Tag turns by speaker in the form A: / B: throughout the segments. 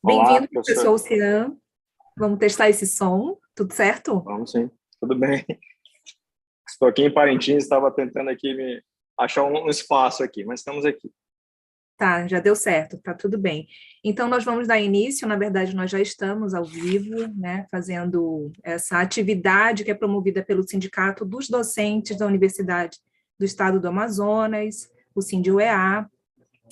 A: Olá,
B: Bem-vindo, professor
A: professor.
B: Ocean. Vamos testar esse som, tudo certo?
A: Vamos sim, tudo bem. Estou aqui em Parintins, estava tentando aqui me achar um espaço aqui, mas estamos aqui.
B: Tá, já deu certo, tá tudo bem. Então, nós vamos dar início, na verdade, nós já estamos ao vivo, né, fazendo essa atividade que é promovida pelo Sindicato dos Docentes da Universidade do Estado do Amazonas, o SINDI-UEA,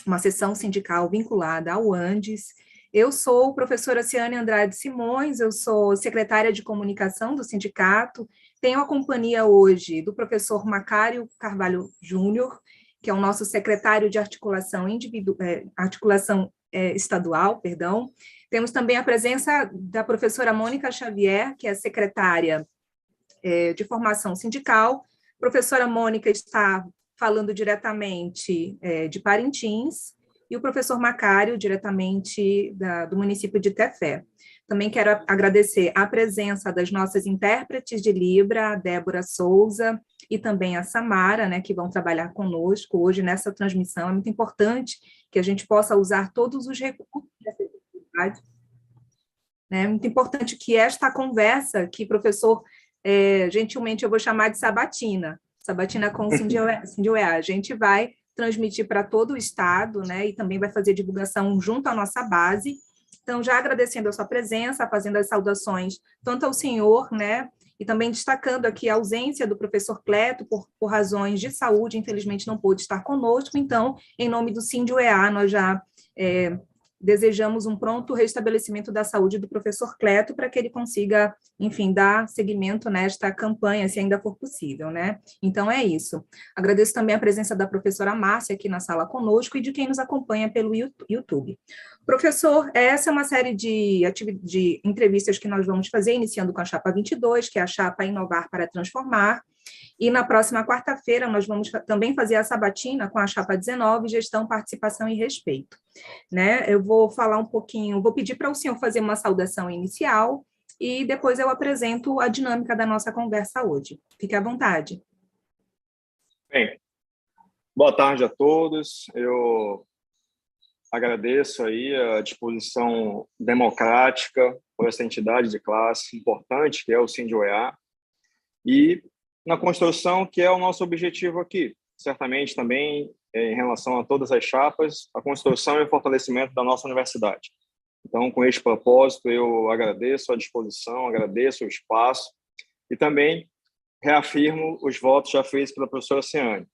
B: uma seção sindical vinculada ao Andes. Eu sou a professora Ciane Andrade Simões, eu sou secretária de comunicação do sindicato, tenho a companhia hoje do professor Macário Carvalho Júnior, que é o nosso secretário de articulação estadual, perdão. Temos também a presença da professora Mônica Xavier, que é secretária de formação sindical. Professora Mônica está falando diretamente de Parintins, e o professor Macário, diretamente do município de Tefé. Também quero agradecer a presença das nossas intérpretes de Libra, a Débora Souza e também a Samara, né, que vão trabalhar conosco hoje nessa transmissão. É muito importante que a gente possa usar todos os recursos dessa atividade. É muito importante que esta conversa, que professor, gentilmente eu vou chamar de sabatina com o SINDI-UEA, a gente vai transmitir para todo o estado, né, e também vai fazer divulgação junto à nossa base. Então, já agradecendo a sua presença, fazendo as saudações tanto ao senhor, né, e também destacando aqui a ausência do professor Cleto, por razões de saúde, infelizmente não pôde estar conosco. Então, em nome do SINDI-UEA, nós já desejamos um pronto restabelecimento da saúde do professor Cleto, para que ele consiga, enfim, dar seguimento nesta campanha, se ainda for possível, né? Então, é isso. Agradeço também a presença da professora Márcia aqui na sala conosco e de quem nos acompanha pelo YouTube. Professor, essa é uma série de entrevistas que nós vamos fazer, iniciando com a chapa 22, que é a chapa Inovar para Transformar, e na próxima quarta-feira nós vamos também fazer a sabatina com a chapa 19, Gestão, Participação e Respeito. Né? Eu vou falar um pouquinho, vou pedir para o senhor fazer uma saudação inicial e depois eu apresento a dinâmica da nossa conversa hoje. Fique à vontade.
A: Bem, boa tarde a todos. Eu agradeço aí a disposição democrática por essa entidade de classe importante, que é o SINDI-UEA, e na construção, que é o nosso objetivo aqui. Certamente também, em relação a todas as chapas, a construção e o fortalecimento da nossa universidade. Então, com este propósito, eu agradeço a disposição, agradeço o espaço e também reafirmo os votos já feitos pela professora Ciane,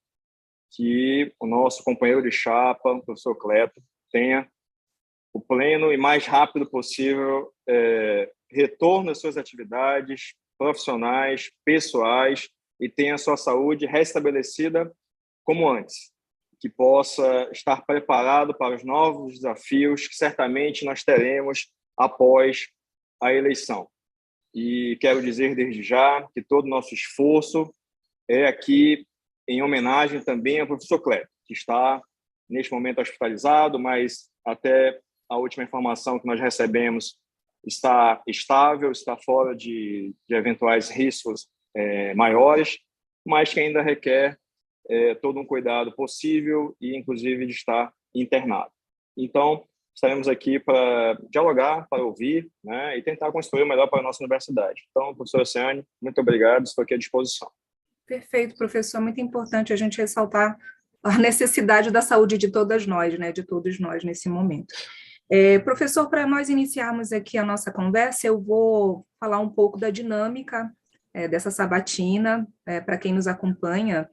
A: que o nosso companheiro de chapa, o professor Cleto, tenha o pleno e mais rápido possível retorno às suas atividades profissionais, pessoais, e tenha a sua saúde restabelecida como antes, que possa estar preparado para os novos desafios que certamente nós teremos após a eleição. E quero dizer desde já que todo o nosso esforço é aqui em homenagem também ao professor Cleto, que está neste momento hospitalizado, mas até a última informação que nós recebemos está estável, está fora de eventuais riscos maiores, mas que ainda requer todo um cuidado possível e, inclusive, de estar internado. Então, estaremos aqui para dialogar, para ouvir, né, e tentar construir o melhor para a nossa universidade. Então, professora Ciane, muito obrigado, estou aqui à disposição.
B: Perfeito, professor. Muito importante a gente ressaltar a necessidade da saúde de todas nós, né, de todos nós nesse momento. Professor, para nós iniciarmos aqui a nossa conversa, eu vou falar um pouco da dinâmica dessa sabatina, para quem nos acompanha.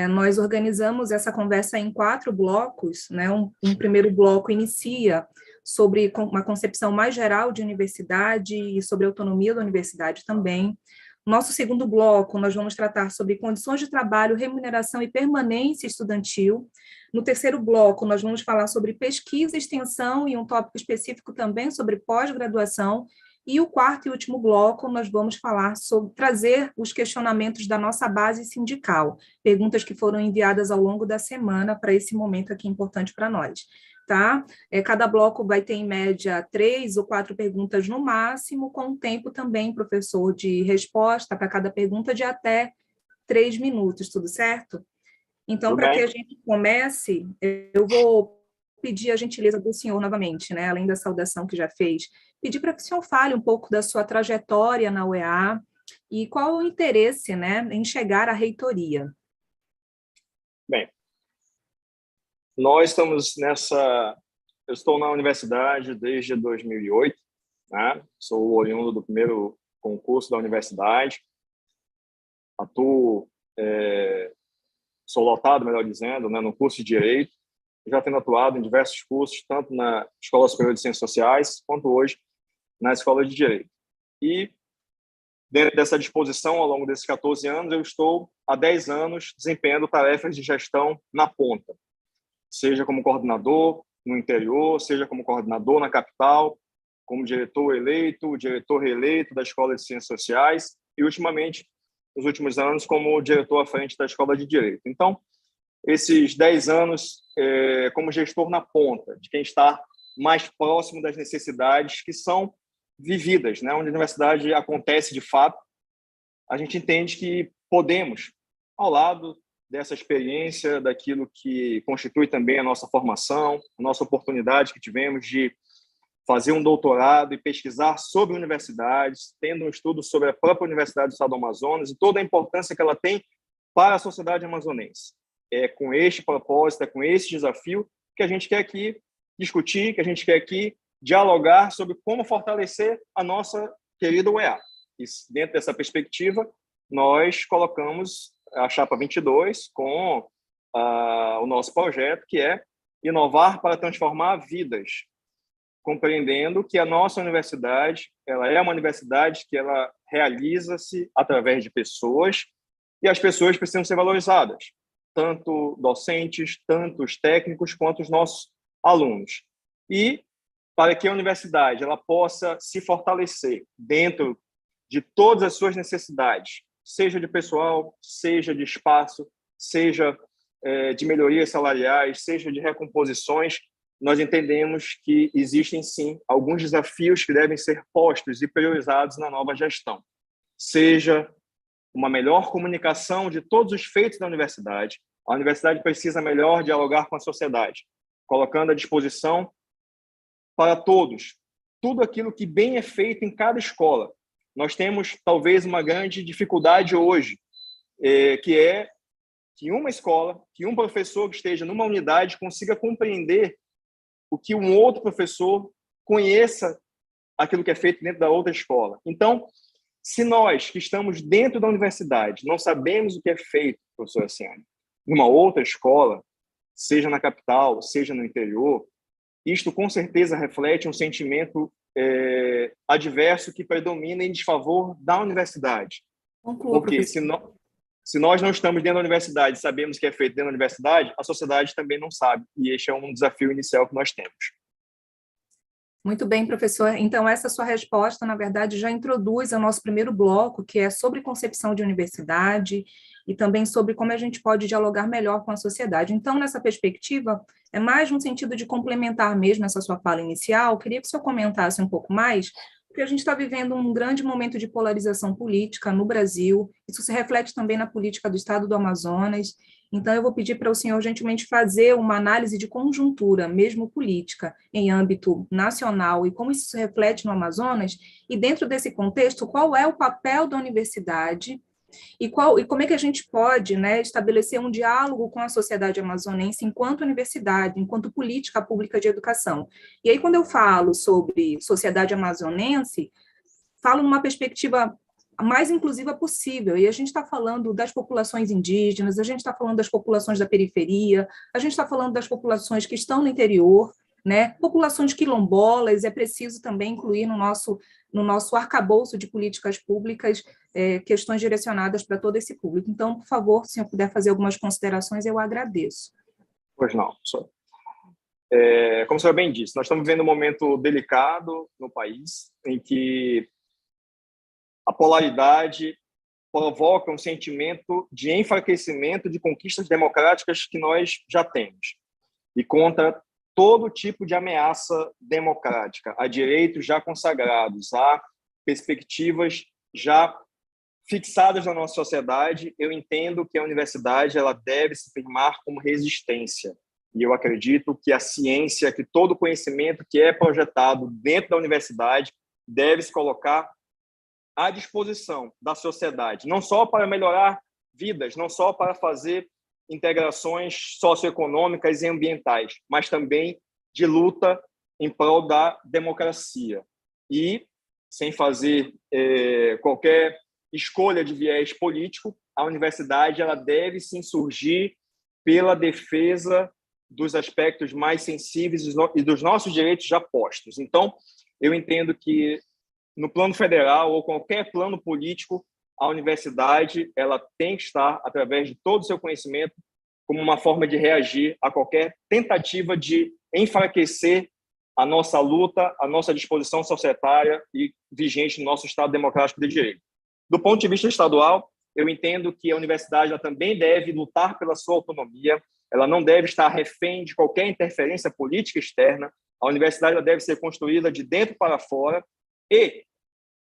B: Nós organizamos essa conversa em 4 blocos, né? Um primeiro bloco inicia sobre uma concepção mais geral de universidade e sobre a autonomia da universidade também. Nosso segundo bloco, nós vamos tratar sobre condições de trabalho, remuneração e permanência estudantil. No terceiro bloco, nós vamos falar sobre pesquisa e extensão e um tópico específico também sobre pós-graduação. E o quarto e último bloco, nós vamos falar sobre trazer os questionamentos da nossa base sindical, perguntas que foram enviadas ao longo da semana para esse momento aqui importante para nós. Tá? Cada bloco vai ter, em média, 3 ou 4 perguntas no máximo, com tempo também, professor, de resposta para cada pergunta de até 3 minutos, tudo certo? Então, para que a gente comece, eu vou pedir a gentileza do senhor novamente, né, além da saudação que já fez, pedir para que o senhor fale um pouco da sua trajetória na UEA e qual o interesse, né, em chegar à reitoria.
A: Bem, nós estamos nessa... Eu estou na universidade desde 2008, né? Sou oriundo do primeiro concurso da universidade, atuo, sou lotado, melhor dizendo, né, no curso de Direito, já tendo atuado em diversos cursos, tanto na Escola Superior de Ciências Sociais, quanto hoje na Escola de Direito. E, dentro dessa disposição, ao longo desses 14 anos, eu estou há 10 anos desempenhando tarefas de gestão na ponta, seja como coordenador no interior, seja como coordenador na capital, como diretor eleito, diretor reeleito da Escola de Ciências Sociais e, ultimamente, nos últimos anos, como diretor à frente da Escola de Direito. Então, esses 10 anos como gestor na ponta, de quem está mais próximo das necessidades que são vividas, né? Onde a universidade acontece de fato, a gente entende que podemos, ao lado dessa experiência, daquilo que constitui também a nossa formação, a nossa oportunidade que tivemos de fazer um doutorado e pesquisar sobre universidades, tendo um estudo sobre a própria Universidade do Estado do Amazonas e toda a importância que ela tem para a sociedade amazonense. É com este propósito, é com esse desafio que a gente quer aqui discutir, que a gente quer aqui dialogar sobre como fortalecer a nossa querida UEA. E dentro dessa perspectiva, nós colocamos a Chapa 22 com o nosso projeto, que é inovar para transformar vidas, compreendendo que a nossa universidade, ela é uma universidade que ela realiza-se através de pessoas e as pessoas precisam ser valorizadas, tanto docentes, tanto os técnicos, quanto os nossos alunos. E para que a universidade ela possa se fortalecer dentro de todas as suas necessidades, seja de pessoal, seja de espaço, seja de melhorias salariais, seja de recomposições, nós entendemos que existem, sim, alguns desafios que devem ser postos e priorizados na nova gestão. Seja uma melhor comunicação de todos os feitos da universidade. A universidade precisa melhor dialogar com a sociedade, colocando à disposição para todos tudo aquilo que bem é feito em cada escola. Nós temos, talvez, uma grande dificuldade hoje, que é que uma escola, que um professor que esteja numa unidade consiga compreender o que um outro professor conheça aquilo que é feito dentro da outra escola. Então, se nós que estamos dentro da universidade não sabemos o que é feito, professora Ciane, numa outra escola, seja na capital, seja no interior, isto com certeza reflete um sentimento adverso que predomina em desfavor da universidade.
B: Conclua,
A: porque se nós não estamos dentro da universidade, sabemos o que é feito dentro da universidade, a sociedade também não sabe. E este é um desafio inicial que nós temos.
B: Muito bem, professor. Então, essa sua resposta, na verdade, já introduz o nosso primeiro bloco, que é sobre concepção de universidade e também sobre como a gente pode dialogar melhor com a sociedade. Então, nessa perspectiva, é mais no sentido de complementar mesmo essa sua fala inicial, queria que o senhor comentasse um pouco mais, porque a gente está vivendo um grande momento de polarização política no Brasil, isso se reflete também na política do Estado do Amazonas. Então, eu vou pedir para o senhor gentilmente fazer uma análise de conjuntura, mesmo política, em âmbito nacional, e como isso se reflete no Amazonas, e dentro desse contexto, qual é o papel da universidade e como é que a gente pode, né, estabelecer um diálogo com a sociedade amazonense enquanto universidade, enquanto política pública de educação. E aí, quando eu falo sobre sociedade amazonense, falo numa perspectiva a mais inclusiva possível, e a gente está falando das populações indígenas, a gente está falando das populações da periferia, a gente está falando das populações que estão no interior, né? Populações quilombolas, é preciso também incluir no nosso arcabouço de políticas públicas questões direcionadas para todo esse público. Então, por favor, se eu puder fazer algumas considerações, eu agradeço.
A: Pois não, professor. Como o senhor bem disse, nós estamos vivendo um momento delicado no país, em que a polaridade provoca um sentimento de enfraquecimento de conquistas democráticas que nós já temos e contra todo tipo de ameaça democrática, a direitos já consagrados, a perspectivas já fixadas na nossa sociedade. Eu entendo que a universidade ela deve se firmar como resistência, e eu acredito que a ciência, que todo o conhecimento que é projetado dentro da universidade deve se colocar à disposição da sociedade, não só para melhorar vidas, não só para fazer integrações socioeconômicas e ambientais, mas também de luta em prol da democracia. E, sem fazer qualquer escolha de viés político, a universidade ela deve se insurgir pela defesa dos aspectos mais sensíveis e dos nossos direitos já postos. Então, eu entendo que, no plano federal ou qualquer plano político, a universidade ela tem que estar, através de todo o seu conhecimento, como uma forma de reagir a qualquer tentativa de enfraquecer a nossa luta, a nossa disposição societária e vigente no nosso Estado democrático de direito. Do ponto de vista estadual, eu entendo que a universidade ela também deve lutar pela sua autonomia, ela não deve estar refém de qualquer interferência política externa, a universidade ela deve ser construída de dentro para fora e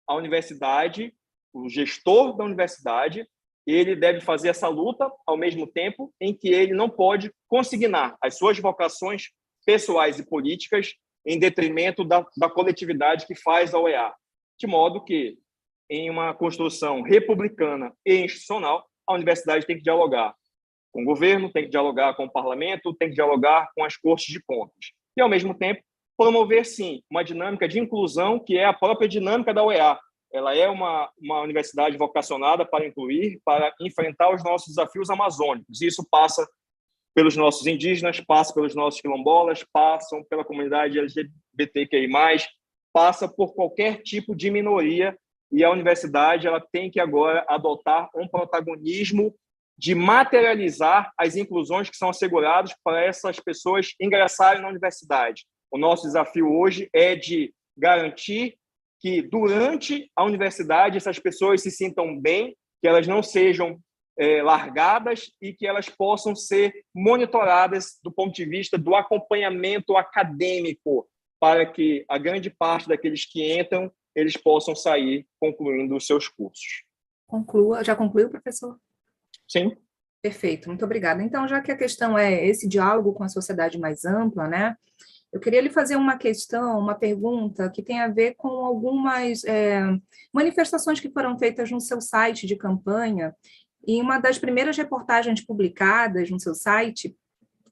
A: a universidade, o gestor da universidade, ele deve fazer essa luta ao mesmo tempo em que ele não pode consignar as suas vocações pessoais e políticas em detrimento da coletividade que faz a UEA. De modo que, em uma construção republicana e institucional, a universidade tem que dialogar com o governo, tem que dialogar com o parlamento, tem que dialogar com as cortes de contas. E, ao mesmo tempo, promover, sim, uma dinâmica de inclusão que é a própria dinâmica da UEA. Ela é uma universidade vocacionada para incluir, para enfrentar os nossos desafios amazônicos. E isso passa pelos nossos indígenas, passa pelos nossos quilombolas, passam pela comunidade LGBTQI+, passa por qualquer tipo de minoria, e a universidade ela tem que agora adotar um protagonismo de materializar as inclusões que são asseguradas para essas pessoas ingressarem na universidade. O nosso desafio hoje é de garantir que, durante a universidade, essas pessoas se sintam bem, que elas não sejam largadas e que elas possam ser monitoradas do ponto de vista do acompanhamento acadêmico, para que a grande parte daqueles que entram, eles possam sair concluindo os seus cursos.
B: Conclua. Já concluiu, professor?
A: Sim.
B: Perfeito, muito obrigada. Então, já que a questão é esse diálogo com a sociedade mais ampla, né? Eu queria lhe fazer uma questão, uma pergunta que tem a ver com algumas manifestações que foram feitas no seu site de campanha. E uma das primeiras reportagens publicadas no seu site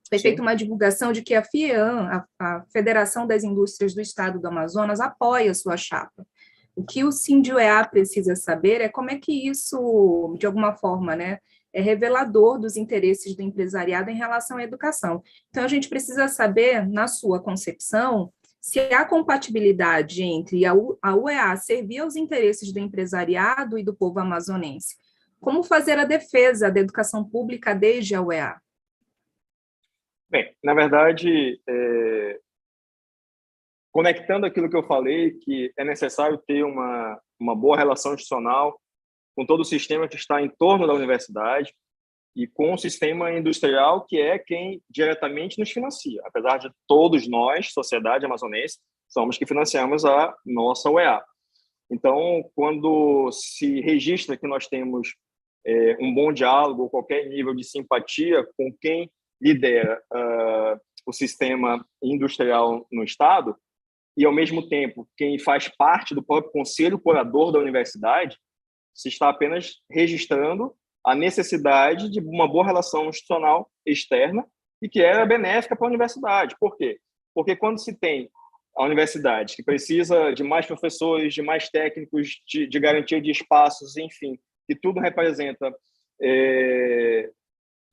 B: foi feita uma divulgação de que a FIEAM, a Federação das Indústrias do Estado do Amazonas, apoia a sua chapa. O que o SINDIUEA precisa saber é como é que isso, de alguma forma, né, é revelador dos interesses do empresariado em relação à educação. Então, a gente precisa saber, na sua concepção, se há compatibilidade entre a UEA servir aos interesses do empresariado e do povo amazonense. Como fazer a defesa da educação pública desde a UEA?
A: Bem, na verdade, conectando aquilo que eu falei, que é necessário ter uma boa relação institucional com todo o sistema que está em torno da universidade e com o sistema industrial, que é quem diretamente nos financia. Apesar de todos nós, sociedade amazonense, somos que financiamos a nossa UEA. Então, quando se registra que nós temos um bom diálogo, ou qualquer nível de simpatia com quem lidera o sistema industrial no Estado, e, ao mesmo tempo, quem faz parte do próprio conselho curador da universidade, se está apenas registrando a necessidade de uma boa relação institucional externa e que é benéfica para a universidade. Por quê? Porque quando se tem a universidade que precisa de mais professores, de mais técnicos, de garantia de espaços, enfim, que tudo representa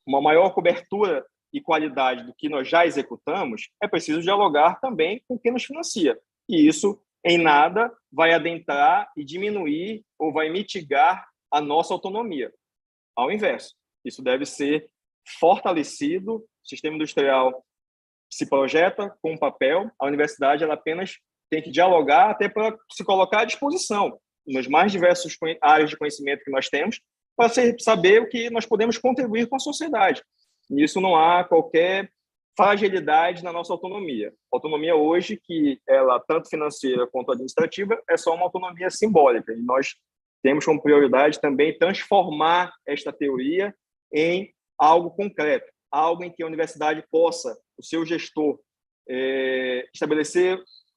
A: uma maior cobertura e qualidade do que nós já executamos, é preciso dialogar também com quem nos financia. E isso, em nada, vai adentrar e diminuir ou vai mitigar a nossa autonomia. Ao inverso, isso deve ser fortalecido. O sistema industrial se projeta com um papel, a universidade ela apenas tem que dialogar até para se colocar à disposição nas mais diversas áreas de conhecimento que nós temos, para saber o que nós podemos contribuir com a sociedade. Nisso não há qualquer fragilidade na nossa autonomia. A autonomia hoje, que ela, tanto financeira quanto administrativa, é só uma autonomia simbólica. E nós temos como prioridade também transformar esta teoria em algo concreto, algo em que a universidade possa o seu gestor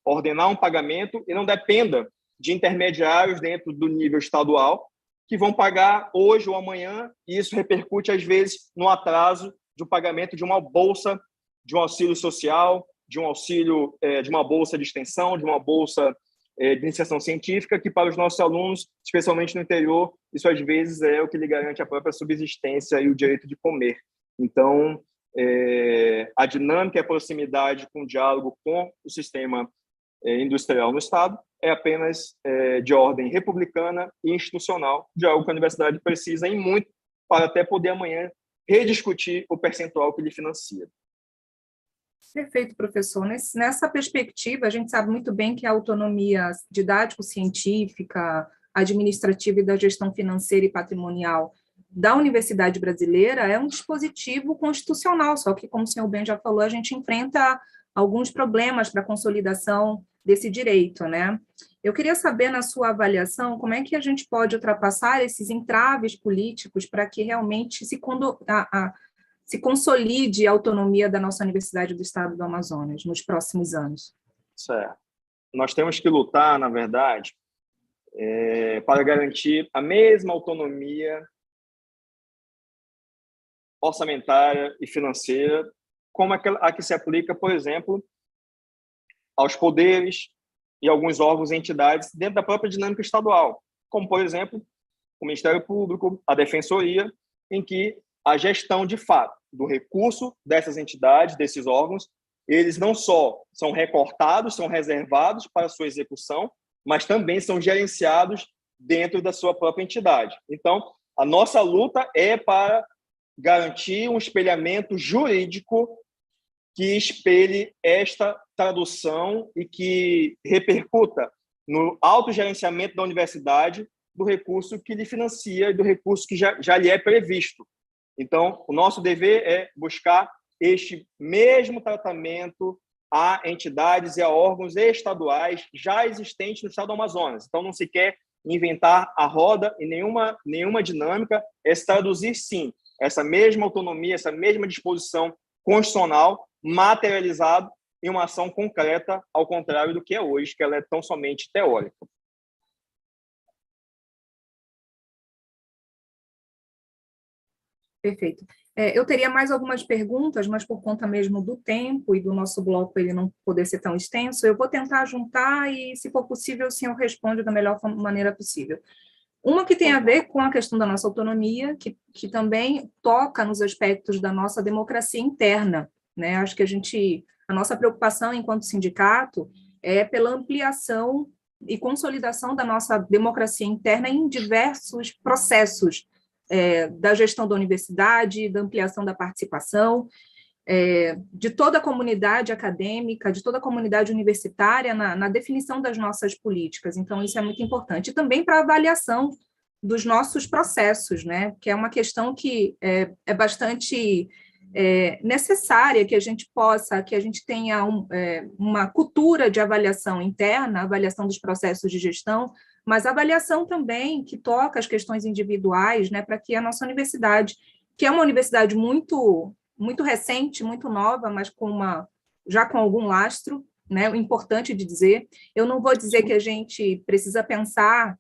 A: ordenar um pagamento e não dependa de intermediários dentro do nível estadual que vão pagar hoje ou amanhã, e isso repercute, às vezes, no atraso do pagamento de uma bolsa, de um auxílio social, de um auxílio, de uma bolsa de extensão, de uma bolsa de iniciação científica, que para os nossos alunos, especialmente no interior, isso às vezes é o que lhe garante a própria subsistência e o direito de comer. Então, a dinâmica e a proximidade com o diálogo com o sistema industrial no Estado é apenas de ordem republicana e institucional, de algo que a universidade precisa em muito para até poder amanhã rediscutir o percentual que lhe financia.
B: Perfeito, professor. Nessa perspectiva, a gente sabe muito bem que a autonomia didático-científica, administrativa e da gestão financeira e patrimonial da Universidade Brasileira é um dispositivo constitucional, só que, como o senhor bem já falou, a gente enfrenta alguns problemas para a consolidação desse direito, né? Eu queria saber, na sua avaliação, como é que a gente pode ultrapassar esses entraves políticos para que realmente se consolide a autonomia da nossa Universidade do Estado do Amazonas nos próximos anos?
A: Certo. Nós temos que lutar, na verdade, para garantir a mesma autonomia orçamentária e financeira como a que se aplica, por exemplo, aos poderes e alguns órgãos e entidades dentro da própria dinâmica estadual, como, por exemplo, o Ministério Público, a Defensoria, em que a gestão, de fato, do recurso dessas entidades, desses órgãos, eles não só são recortados, são reservados para sua execução, mas também são gerenciados dentro da sua própria entidade. Então, a nossa luta é para garantir um espelhamento jurídico que espelhe esta tradução e que repercuta no autogerenciamento da universidade do recurso que lhe financia e do recurso que já lhe é previsto. Então, o nosso dever é buscar este mesmo tratamento a entidades e a órgãos estaduais já existentes no estado do Amazonas. Então, não se quer inventar a roda em nenhuma dinâmica, é se traduzir, sim, essa mesma autonomia, essa mesma disposição constitucional materializado em uma ação concreta, ao contrário do que é hoje, que ela é tão somente teórica.
B: Perfeito. Eu teria mais algumas perguntas, mas por conta mesmo do tempo e do nosso bloco ele não poder ser tão extenso, eu vou tentar juntar e, se for possível, o senhor responde da melhor maneira possível. Uma que tem a ver com a questão da nossa autonomia, que também toca nos aspectos da nossa democracia interna, né? Acho que a nossa preocupação enquanto sindicato é pela ampliação e consolidação da nossa democracia interna em diversos processos, da gestão da universidade, da ampliação da participação, de toda a comunidade acadêmica, de toda a comunidade universitária na definição das nossas políticas. Então, isso é muito importante. E também para a avaliação dos nossos processos, né? Que é uma questão que é bastante necessária, que a gente tenha uma cultura de avaliação interna, avaliação dos processos de gestão, mas avaliação também que toca as questões individuais, né, para que a nossa universidade, que é uma universidade muito recente, muito nova, mas já com algum lastro, né, importante de dizer, eu não vou dizer que a gente precisa pensar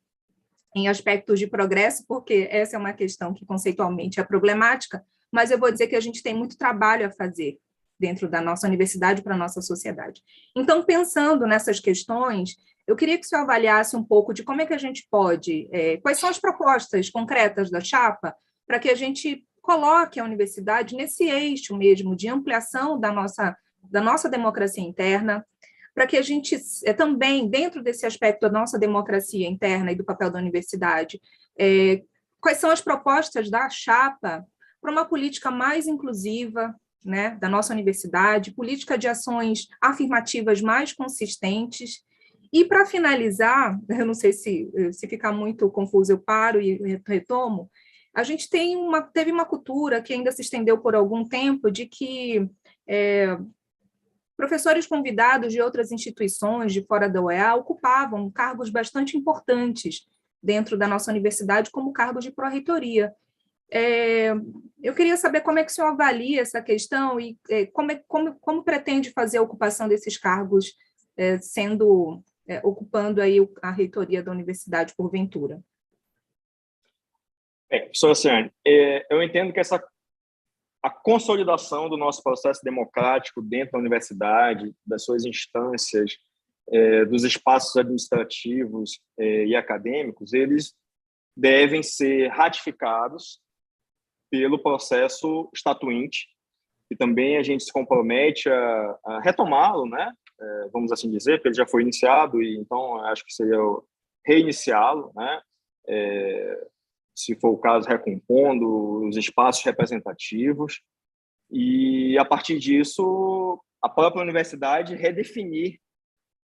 B: em aspectos de progresso, porque essa é uma questão que conceitualmente é problemática, mas eu vou dizer que a gente tem muito trabalho a fazer dentro da nossa universidade para a nossa sociedade. Então, pensando nessas questões, eu queria que o senhor avaliasse um pouco de como é que a gente pode, quais são as propostas concretas da chapa para que a gente coloque a universidade nesse eixo mesmo de ampliação da nossa democracia interna, para que a gente também, dentro desse aspecto da nossa democracia interna e do papel da universidade, quais são as propostas da chapa para uma política mais inclusiva, né, da nossa universidade, política de ações afirmativas mais consistentes. E, para finalizar, eu não sei se ficar muito confuso, eu paro e retomo, a gente teve uma cultura que ainda se estendeu por algum tempo de que professores convidados de outras instituições de fora da UEA ocupavam cargos bastante importantes dentro da nossa universidade como cargos de pró-reitoria. Eu queria saber como é que o senhor avalia essa questão e como pretende fazer a ocupação desses cargos, ocupando aí a reitoria da universidade, porventura.
A: Bem, professora Ciane, eu entendo que a consolidação do nosso processo democrático dentro da universidade, das suas instâncias, dos espaços administrativos e acadêmicos, eles devem ser ratificados pelo processo estatuinte, e também a gente se compromete a retomá-lo, né? Vamos assim dizer, porque ele já foi iniciado, e então acho que seria reiniciá-lo, né? Se for o caso, recompondo os espaços representativos, e, a partir disso, a própria universidade redefinir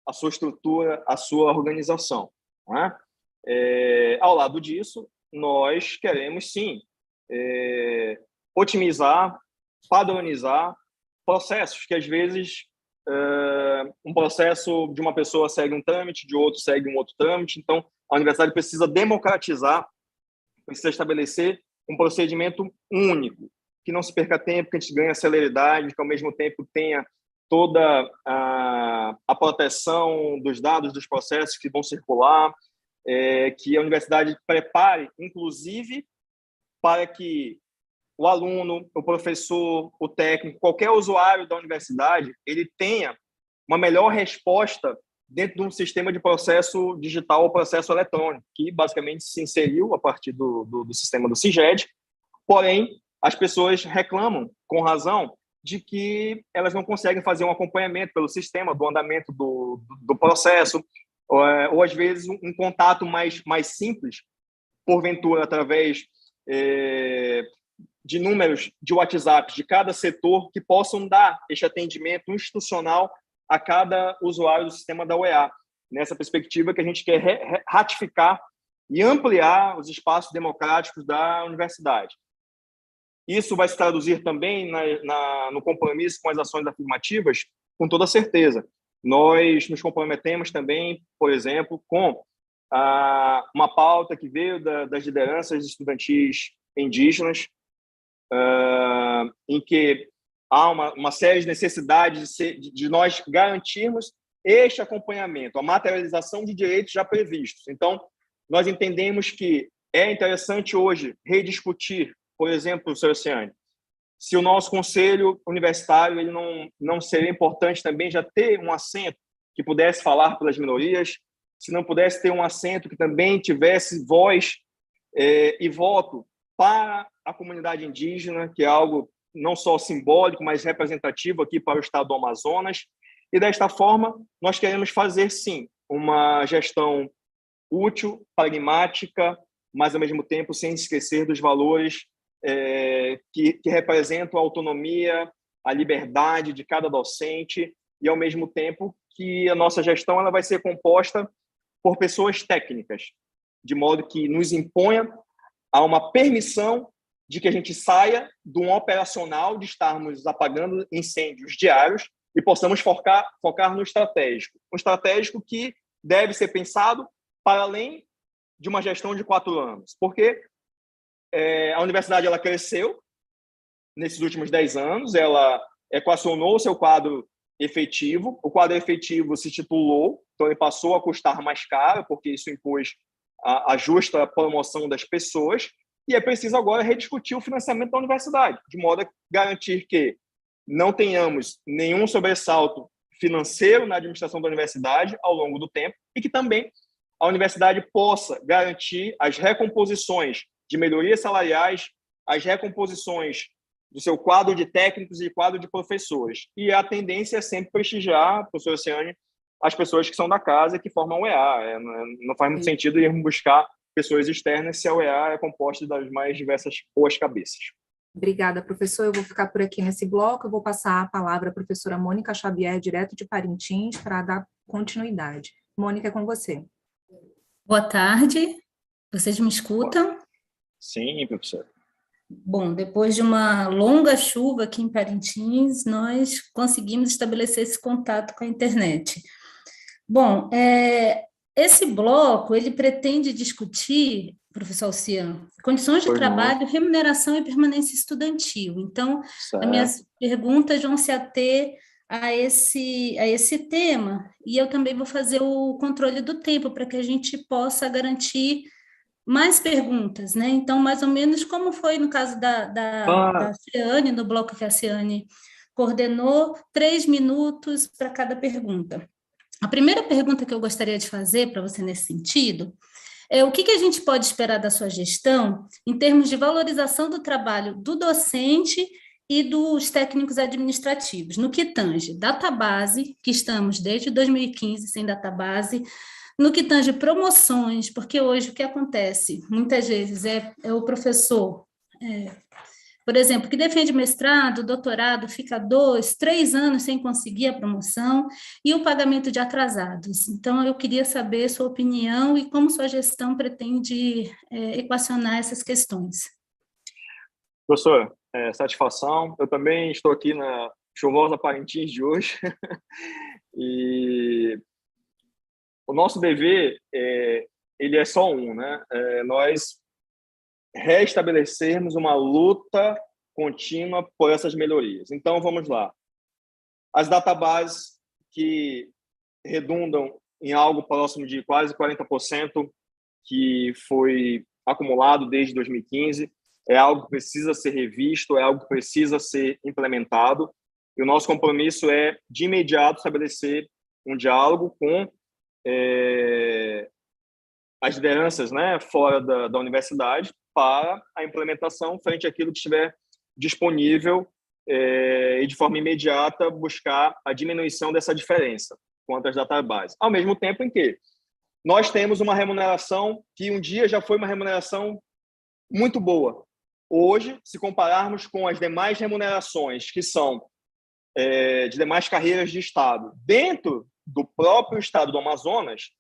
A: a sua estrutura, a sua organização, né? Ao lado disso, nós queremos, sim, otimizar, padronizar processos que, às vezes, um processo de uma pessoa segue um trâmite, de outro segue um outro trâmite. Então, a universidade precisa democratizar, precisa estabelecer um procedimento único, que não se perca tempo, que a gente ganhe celeridade, que, ao mesmo tempo, tenha toda a proteção dos dados, dos processos que vão circular, que a universidade prepare, inclusive, para que o aluno, o professor, o técnico, qualquer usuário da universidade, ele tenha uma melhor resposta dentro de um sistema de processo digital ou processo eletrônico, que basicamente se inseriu a partir do sistema do CIGED. Porém, as pessoas reclamam, com razão, de que elas não conseguem fazer um acompanhamento pelo sistema do andamento do processo, ou às vezes um contato mais simples, porventura através de números de WhatsApp de cada setor que possam dar este atendimento institucional a cada usuário do sistema da UEA. Nessa perspectiva que a gente quer ratificar e ampliar os espaços democráticos da universidade. Isso vai se traduzir também no compromisso com as ações afirmativas, com toda certeza. Nós nos comprometemos também, por exemplo, com uma pauta que veio das lideranças estudantis indígenas, em que há uma série de necessidades de nós garantirmos este acompanhamento, a materialização de direitos já previstos. Então, nós entendemos que é interessante hoje rediscutir, por exemplo, professora Ciane, se o nosso conselho universitário ele não seria importante também já ter um assento que pudesse falar pelas minorias, se não pudesse ter um assento que também tivesse voz e voto para a comunidade indígena, que é algo não só simbólico, mas representativo aqui para o estado do Amazonas. E, desta forma, nós queremos fazer, sim, uma gestão útil, pragmática, mas, ao mesmo tempo, sem esquecer dos valores que representam a autonomia, a liberdade de cada docente e, ao mesmo tempo, que a nossa gestão ela vai ser composta por pessoas técnicas, de modo que nos imponha a uma permissão de que a gente saia de um operacional de estarmos apagando incêndios diários e possamos focar no estratégico. Um estratégico que deve ser pensado para além de uma gestão de 4 anos, porque a universidade ela cresceu nesses últimos 10 anos, ela equacionou o seu quadro efetivo, o quadro efetivo se titulou, então ele passou a custar mais caro, porque isso impôs a justa promoção das pessoas, e é preciso agora rediscutir o financiamento da universidade, de modo a garantir que não tenhamos nenhum sobressalto financeiro na administração da universidade ao longo do tempo e que também a universidade possa garantir as recomposições de melhorias salariais, as recomposições do seu quadro de técnicos e quadro de professores. E a tendência é sempre prestigiar, professora Ciane, as pessoas que são da casa e que formam o UEA. Não faz muito sentido irmos buscar pessoas externas se a UEA é composta das mais diversas boas cabeças.
B: Obrigada, professor. Eu vou ficar por aqui nesse bloco. Eu vou passar a palavra à professora Mônica Xavier, direto de Parintins, para dar continuidade. Mônica, é com você.
C: Boa tarde. Vocês me escutam?
A: Sim, professora.
C: Bom, depois de uma longa chuva aqui em Parintins, nós conseguimos estabelecer esse contato com a internet. Bom, Esse bloco, ele pretende discutir, professor Alcian, condições de
A: Pois não.
C: trabalho, remuneração e permanência estudantil. Então, as
A: Certo.
C: minhas perguntas vão se ater a esse tema, e eu também vou fazer o controle do tempo, para que a gente possa garantir mais perguntas, né? Então, mais ou menos como foi no caso da
A: Ah,
C: Ciane, no bloco que a Ciane coordenou, 3 minutos para cada pergunta. A primeira pergunta que eu gostaria de fazer para você nesse sentido é o que a gente pode esperar da sua gestão em termos de valorização do trabalho do docente e dos técnicos administrativos, no que tange database, que estamos desde 2015 sem database, no que tange promoções, porque hoje o que acontece, muitas vezes, é o professor, por exemplo, que defende mestrado, doutorado, fica 2, 3 anos sem conseguir a promoção, e o pagamento de atrasados. Então, eu queria saber sua opinião e como sua gestão pretende equacionar essas questões.
A: professor, satisfação. Eu também estou aqui na chuvosa Parintins de hoje. E o nosso dever, ele é só um, né? Nós restabelecermos uma luta contínua por essas melhorias. Então, vamos lá. As databases que redundam em algo próximo de quase 40% que foi acumulado desde 2015, é algo que precisa ser revisto, é algo que precisa ser implementado, e o nosso compromisso é, de imediato, estabelecer um diálogo com as lideranças, né, fora da universidade, para a implementação frente àquilo que estiver disponível e, de forma imediata, buscar a diminuição dessa diferença quanto às databases. Ao mesmo tempo em que nós temos uma remuneração que um dia já foi uma remuneração muito boa. Hoje, se compararmos com as demais remunerações que são de demais carreiras de Estado, dentro do próprio Estado do Amazonas,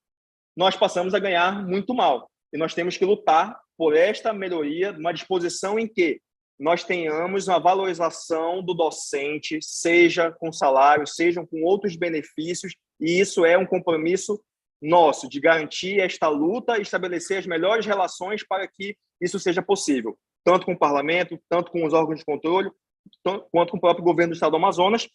A: nós passamos a ganhar muito mal. E nós temos que lutar por esta melhoria, uma disposição em que nós tenhamos uma valorização do docente, seja com salário, seja com outros benefícios, e isso é um compromisso nosso, de garantir esta luta e estabelecer as melhores relações para que isso seja possível, tanto com o parlamento, tanto com os órgãos de controle, quanto com o próprio governo do Estado do Amazonas,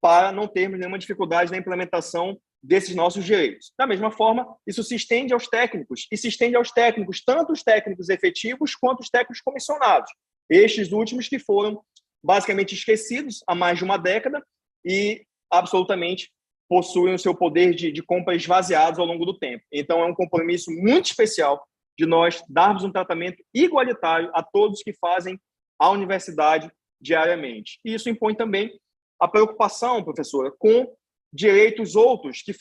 A: para não termos nenhuma dificuldade na implementação desses nossos direitos. Da mesma forma, isso se estende aos técnicos, e se estende aos técnicos, tanto os técnicos efetivos quanto os técnicos comissionados. Estes últimos que foram basicamente esquecidos há mais de uma década e absolutamente possuem o seu poder de compra esvaziados ao longo do tempo. Então, é um compromisso muito especial de nós darmos um tratamento igualitário a todos que fazem a universidade diariamente. E isso impõe também a preocupação, professora, com direitos outros que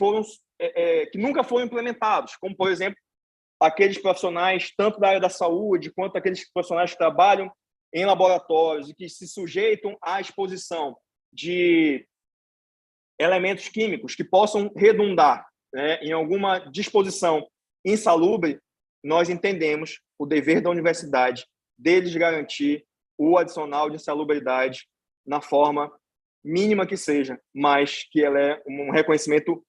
A: nunca foram implementados, como, por exemplo, aqueles profissionais, tanto da área da saúde, quanto aqueles profissionais que trabalham em laboratórios e que se sujeitam à exposição de elementos químicos que possam redundar, né, em alguma disposição insalubre. Nós entendemos o dever da universidade deles garantir o adicional de insalubridade na forma mínima que seja, mas que ela é um reconhecimento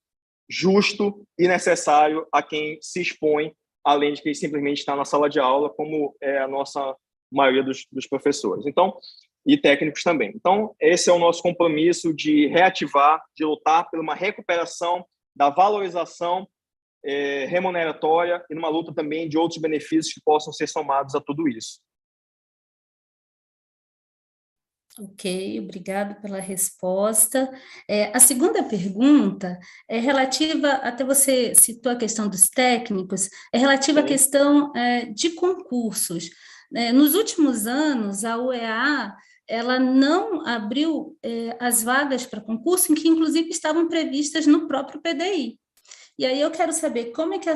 A: justo e necessário a quem se expõe, além de quem simplesmente está na sala de aula, como é a nossa maioria dos professores. Então, e técnicos também. Então, esse é o nosso compromisso de reativar, de lutar por uma recuperação da valorização remuneratória e numa luta também de outros benefícios que possam ser somados a tudo isso.
C: Ok, obrigado pela resposta. A segunda pergunta é relativa, até você citou a questão dos técnicos, é relativa à questão de concursos. Nos últimos anos, a UEA ela não abriu as vagas para concurso, em que inclusive estavam previstas no próprio PDI. E aí eu quero saber como é que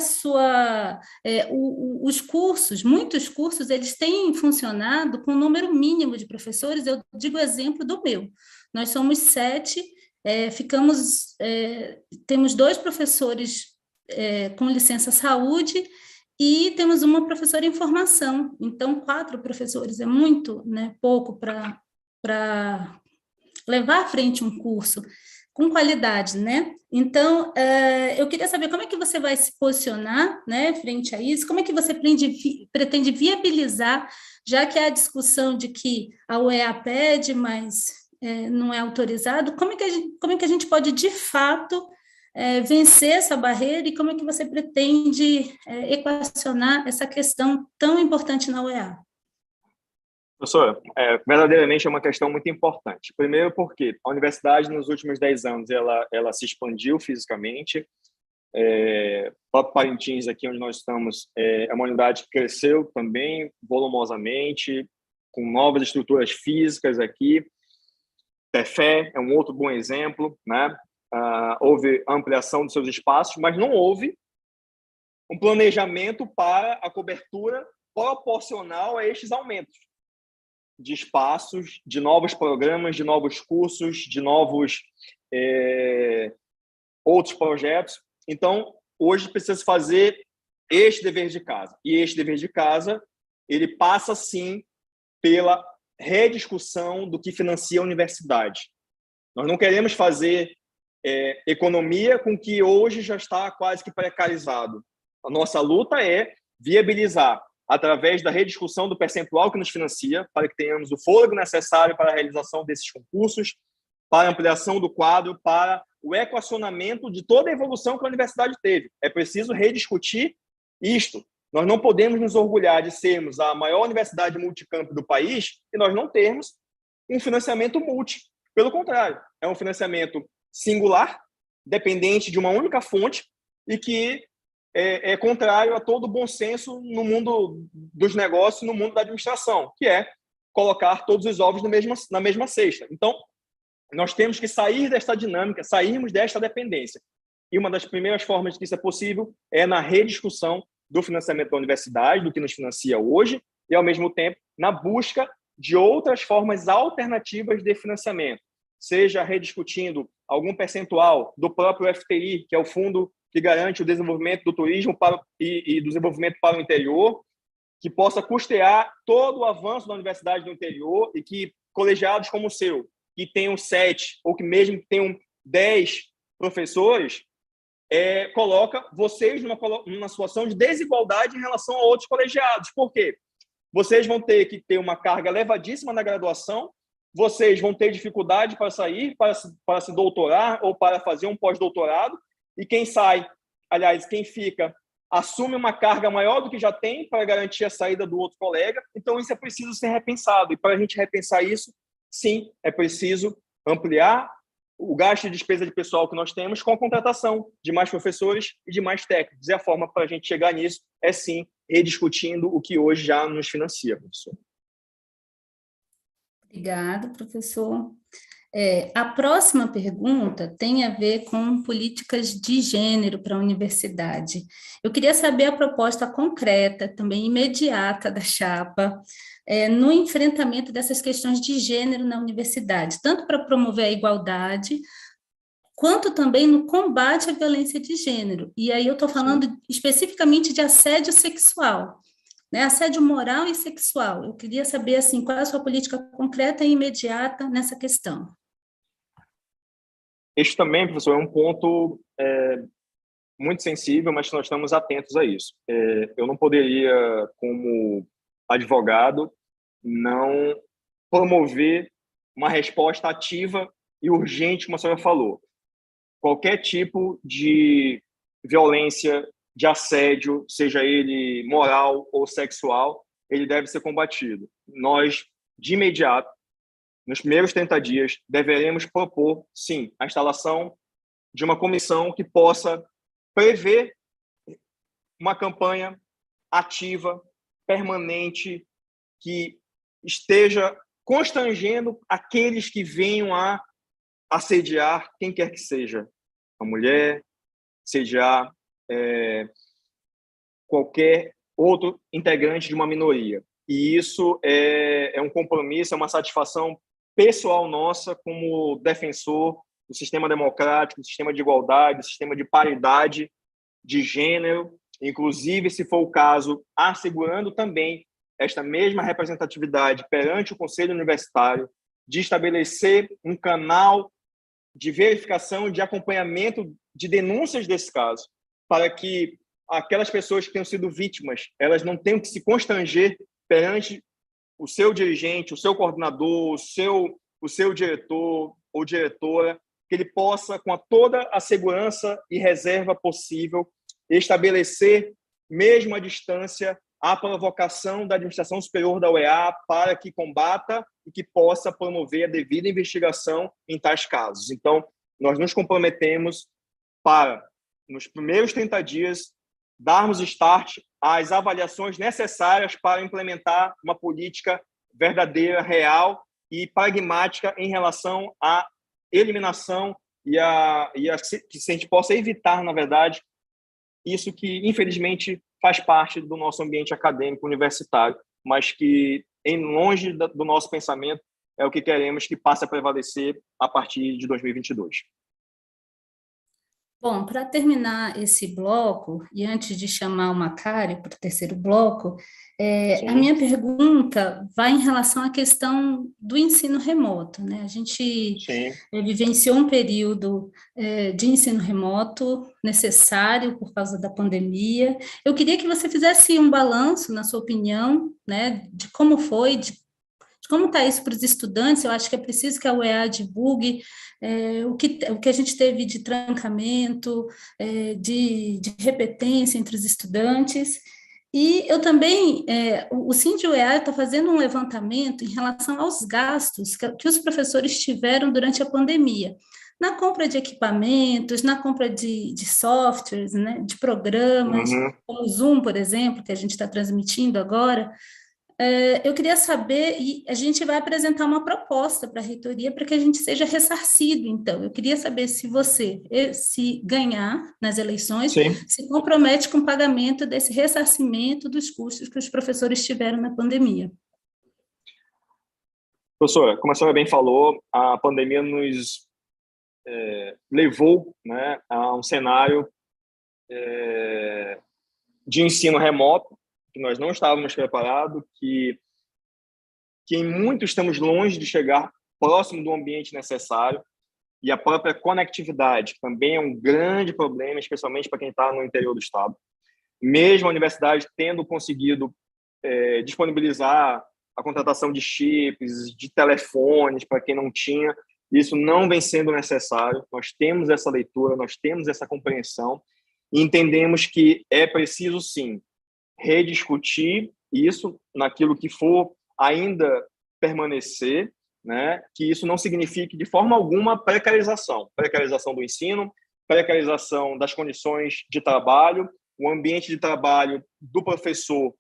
C: os cursos, muitos cursos, eles têm funcionado com um número mínimo de professores. Eu digo o exemplo do meu. Nós somos 7, temos 2 professores com licença saúde e temos uma professora em formação. Então, 4 professores é muito, né, pouco para levar à frente um curso. com qualidade, né? Então, eu queria saber como é que você vai se posicionar, né, frente a isso, como é que você pretende viabilizar, já que há a discussão de que a UEA pede, mas não é autorizado, como é que a gente pode, de fato, vencer essa barreira e como é que você pretende equacionar essa questão tão importante na UEA?
A: Professora, verdadeiramente é uma questão muito importante. Primeiro porque a universidade, nos últimos 10 anos, ela se expandiu fisicamente. Próprio Parintins, aqui onde nós estamos, é uma unidade que cresceu também volumosamente, com novas estruturas físicas aqui. Tefé é um outro bom exemplo, né? Houve ampliação dos seus espaços, mas não houve um planejamento para a cobertura proporcional a estes aumentos de espaços, de novos programas, de novos cursos, de novos outros projetos. Então, hoje precisa fazer este dever de casa. E este dever de casa, ele passa, sim, pela rediscussão do que financia a universidade. Nós não queremos fazer economia com que hoje já está quase que precarizado. A nossa luta é viabilizar, através da rediscussão do percentual que nos financia, para que tenhamos o fôlego necessário para a realização desses concursos, para a ampliação do quadro, para o equacionamento de toda a evolução que a universidade teve. É preciso rediscutir isto. Nós não podemos nos orgulhar de sermos a maior universidade multicampo do país e nós não termos um financiamento multi. Pelo contrário, é um financiamento singular, dependente de uma única fonte e que é contrário a todo o bom senso no mundo dos negócios, no mundo da administração, que é colocar todos os ovos na mesma cesta. Então, nós temos que sair desta dinâmica, sairmos desta dependência. E uma das primeiras formas de que isso é possível é na rediscussão do financiamento da universidade, do que nos financia hoje, e, ao mesmo tempo, na busca de outras formas alternativas de financiamento, seja rediscutindo algum percentual do próprio FTI, que é o fundo que garante o desenvolvimento do turismo e do desenvolvimento para o interior, que possa custear todo o avanço da universidade no interior e que colegiados como o seu, que tenham 7 ou que mesmo tenham 10 professores, coloca vocês numa situação de desigualdade em relação a outros colegiados. Por quê? Vocês vão ter que ter uma carga elevadíssima na graduação, vocês vão ter dificuldade para sair, para se doutorar ou para fazer um pós-doutorado, e quem sai, aliás, quem fica, assume uma carga maior do que já tem para garantir a saída do outro colega. Então, isso é preciso ser repensado. E para a gente repensar isso, sim, é preciso ampliar o gasto de despesa de pessoal que nós temos com a contratação de mais professores e de mais técnicos. E a forma para a gente chegar nisso é, sim, rediscutindo o que hoje já nos financia, professor.
C: Obrigada, professor. A próxima pergunta tem a ver com políticas de gênero para a universidade. Eu queria saber a proposta concreta, também imediata da chapa, no enfrentamento dessas questões de gênero na universidade, tanto para promover a igualdade, quanto também no combate à violência de gênero. E aí eu estou falando especificamente de assédio sexual, né? Assédio moral e sexual. Eu queria saber assim, qual é a sua política concreta e imediata nessa questão.
A: Este também, professor, é um ponto muito sensível, mas nós estamos atentos a isso. Eu não poderia, como advogado, não promover uma resposta ativa e urgente, como a senhora falou. Qualquer tipo de violência, de assédio, seja ele moral ou sexual, ele deve ser combatido. Nós, de imediato, nos primeiros 30 dias, deveremos propor, sim, a instalação de uma comissão que possa prever uma campanha ativa, permanente, que esteja constrangendo aqueles que venham a assediar quem quer que seja, a mulher, assediar qualquer outro integrante de uma minoria. E isso é um compromisso, é uma satisfação pessoal nossa como defensor do sistema democrático, do sistema de igualdade, do sistema de paridade de gênero, inclusive, se for o caso, assegurando também esta mesma representatividade perante o Conselho Universitário, de estabelecer um canal de verificação, de acompanhamento de denúncias desse caso, para que aquelas pessoas que tenham sido vítimas, elas não tenham que se constranger perante o seu dirigente, o seu coordenador, o seu diretor ou diretora, que ele possa, com toda a segurança e reserva possível, estabelecer, mesmo à distância, a provocação da administração superior da UEA para que combata e que possa promover a devida investigação em tais casos. Então, nós nos comprometemos para, nos primeiros 30 dias, darmos start às avaliações necessárias para implementar uma política verdadeira, real e pragmática em relação à eliminação que a gente possa evitar, na verdade, isso que, infelizmente, faz parte do nosso ambiente acadêmico universitário, mas que, em longe do nosso pensamento, é o que queremos que passe a prevalecer a partir de 2022.
C: Bom, para terminar esse bloco, e antes de chamar o Macário para o terceiro bloco, a minha pergunta vai em relação à questão do ensino remoto, né? A gente vivenciou um período de ensino remoto necessário por causa da pandemia. Eu queria que você fizesse um balanço, na sua opinião, né, de como foi, de como está isso para os estudantes. Eu acho que é preciso que a UEA divulgue o que a gente teve de trancamento, de repetência entre os estudantes. E eu também, o Sind-UEA está fazendo um levantamento em relação aos gastos que os professores tiveram durante a pandemia, na compra de equipamentos, na compra de softwares, né, de programas, como o Zoom, por exemplo, que a gente está transmitindo agora. Eu queria saber, e a gente vai apresentar uma proposta para a reitoria para que a gente seja ressarcido. Então, eu queria saber se você, se ganhar nas eleições, se compromete com o pagamento desse ressarcimento dos custos que os professores tiveram na pandemia.
A: Professora, como a senhora bem falou, a pandemia nos levou, né, a um cenário de ensino remoto, que nós não estávamos preparados, que em muito estamos longe de chegar próximo do ambiente necessário, e a própria conectividade também é um grande problema, especialmente para quem está no interior do estado. Mesmo a universidade tendo conseguido disponibilizar a contratação de chips, de telefones para quem não tinha, isso não vem sendo necessário. Nós temos essa leitura, nós temos essa compreensão e entendemos que é preciso, sim, rediscutir isso naquilo que for ainda permanecer, né? Que isso não signifique de forma alguma precarização do ensino, precarização das condições de trabalho, o ambiente de trabalho do professor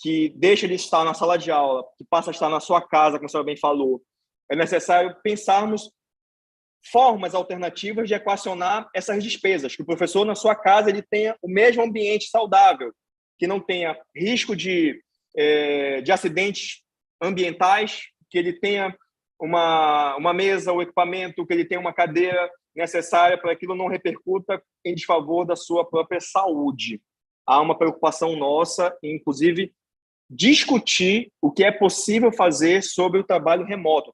A: que deixa de estar na sala de aula, que passa a estar na sua casa, como a senhora bem falou. É necessário pensarmos formas alternativas de equacionar essas despesas, que o professor na sua casa ele tenha o mesmo ambiente saudável, que não tenha risco de acidentes ambientais, que ele tenha uma mesa ou equipamento, que ele tenha uma cadeira necessária para que aquilo não repercuta em desfavor da sua própria saúde. Há uma preocupação nossa, inclusive, discutir o que é possível fazer sobre o trabalho remoto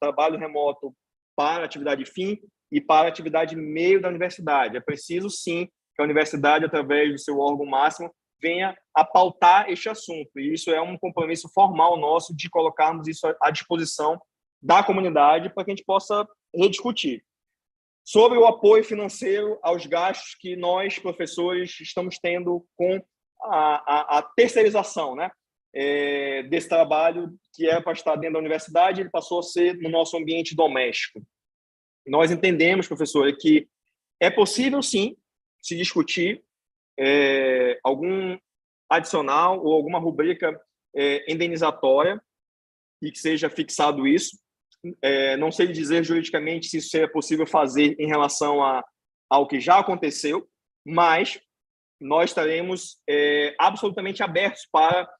A: para a atividade fim e para a atividade meio da universidade. É preciso, sim, que a universidade, através do seu órgão máximo, venha a pautar este assunto. E isso é um compromisso formal nosso de colocarmos isso à disposição da comunidade para que a gente possa rediscutir. Sobre o apoio financeiro aos gastos que nós, professores, estamos tendo com a terceirização, né, desse trabalho que era para estar dentro da universidade, ele passou a ser no nosso ambiente doméstico. Nós entendemos, professor, que é possível, sim, se discutir algum adicional ou alguma rubrica indenizatória e que seja fixado isso. Não sei dizer juridicamente se isso seria possível fazer em relação ao que já aconteceu, mas nós estaremos absolutamente abertos para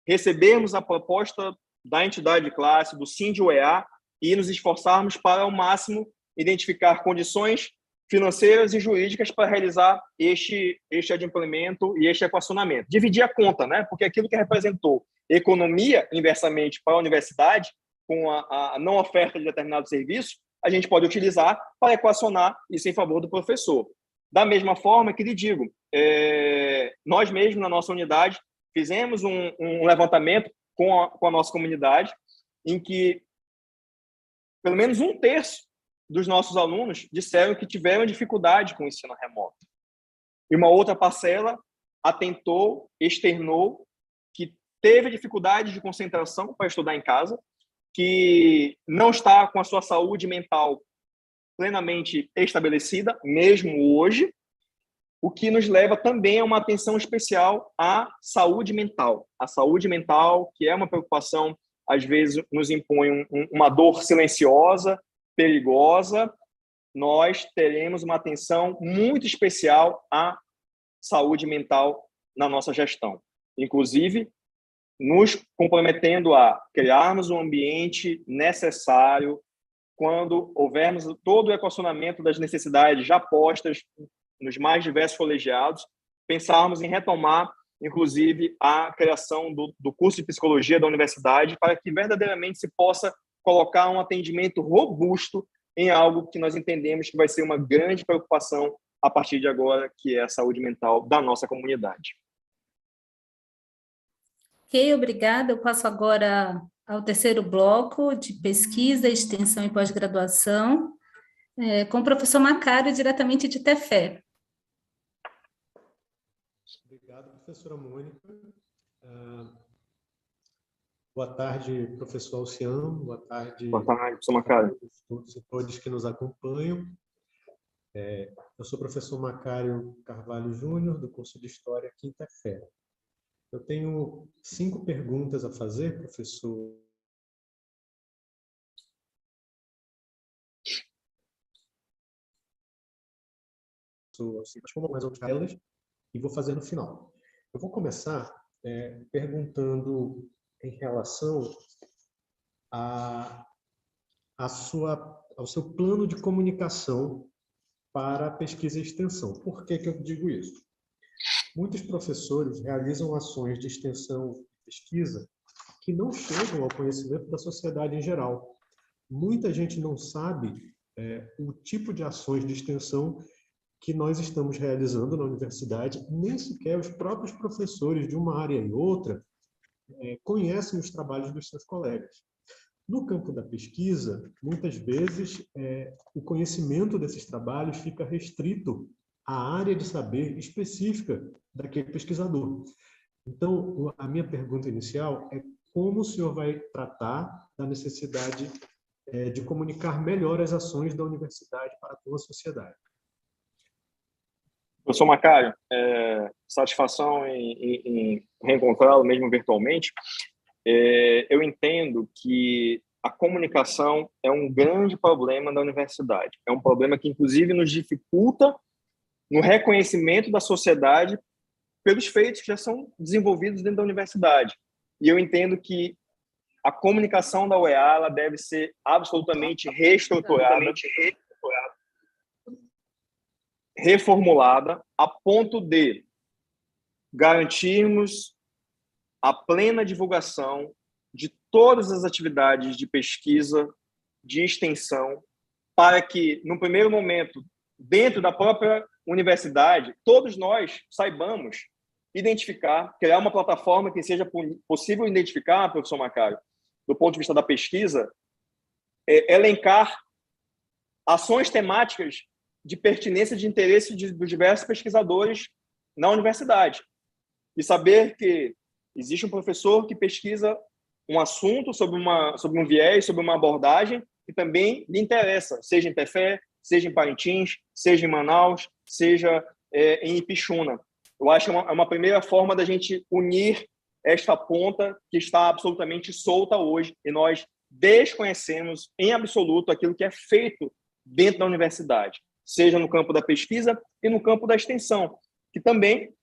A: recebermos a proposta da entidade de classe, do Sind-UEA, e nos esforçarmos para, ao máximo, identificar condições financeiras e jurídicas para realizar este adimplemento e este equacionamento. Dividir a conta, né? Porque aquilo que representou economia inversamente para a universidade, com a não oferta de determinado serviço, a gente pode utilizar para equacionar isso em favor do professor. Da mesma forma que lhe digo, nós mesmos, na nossa unidade, fizemos um levantamento com a nossa comunidade, em que pelo menos 1/3 dos nossos alunos disseram que tiveram dificuldade com o ensino remoto. E uma outra parcela atentou, externou, que teve dificuldade de concentração para estudar em casa, que não está com a sua saúde mental plenamente estabelecida, mesmo hoje, o que nos leva também a uma atenção especial à saúde mental. A saúde mental, que é uma preocupação, às vezes nos impõe uma dor silenciosa, perigosa, nós teremos uma atenção muito especial à saúde mental na nossa gestão. Inclusive, nos comprometendo a criarmos um ambiente necessário quando houvermos todo o equacionamento das necessidades já postas nos mais diversos colegiados, pensarmos em retomar, inclusive, a criação do curso de psicologia da universidade para que verdadeiramente se possa colocar um atendimento robusto em algo que nós entendemos que vai ser uma grande preocupação a partir de agora, que é a saúde mental da nossa comunidade.
C: Ok, obrigada. Eu passo agora ao terceiro bloco de pesquisa, extensão e pós-graduação, com o professor Macário, diretamente de Tefé.
D: Obrigado, professora Mônica. Boa tarde, professor Alciano. Boa tarde,
A: professor Macário.
D: Todos e todas que nos acompanham. Eu sou o professor Macário Carvalho Júnior, do curso de História aqui em Tefé. Eu tenho 5 perguntas a fazer, professor. Como mais outras elas, e vou fazer no final. Eu vou começar perguntando em relação ao seu plano de comunicação para a pesquisa e extensão. Por que eu digo isso? Muitos professores realizam ações de extensão e pesquisa que não chegam ao conhecimento da sociedade em geral. Muita gente não sabe o tipo de ações de extensão que nós estamos realizando na universidade, nem sequer os próprios professores de uma área e outra conhecem os trabalhos dos seus colegas. No campo da pesquisa, muitas vezes, o conhecimento desses trabalhos fica restrito à área de saber específica daquele pesquisador. Então, a minha pergunta inicial é como o senhor vai tratar da necessidade de comunicar melhor as ações da universidade para com a sociedade?
A: Professor Macário, satisfação em reencontrá-lo mesmo virtualmente. Eu entendo que a comunicação é um grande problema da universidade. É um problema que, inclusive, nos dificulta no reconhecimento da sociedade pelos feitos que já são desenvolvidos dentro da universidade. E eu entendo que a comunicação da UEA ela deve ser absolutamente reestruturada, reformulada, a ponto de garantirmos a plena divulgação de todas as atividades de pesquisa, de extensão, para que, no primeiro momento, dentro da própria universidade, todos nós saibamos identificar, criar uma plataforma que seja possível identificar, professor Macário, do ponto de vista da pesquisa, elencar ações temáticas de pertinência de interesse dos diversos pesquisadores na universidade. E saber que existe um professor que pesquisa um assunto sobre um viés, sobre uma abordagem que também lhe interessa, seja em Tefé, seja em Parintins, seja em Manaus, seja em Ipixuna. Eu acho que é uma primeira forma da gente unir esta ponta que está absolutamente solta hoje e nós desconhecemos em absoluto aquilo que é feito dentro da universidade, seja no campo da pesquisa e no campo da extensão, que também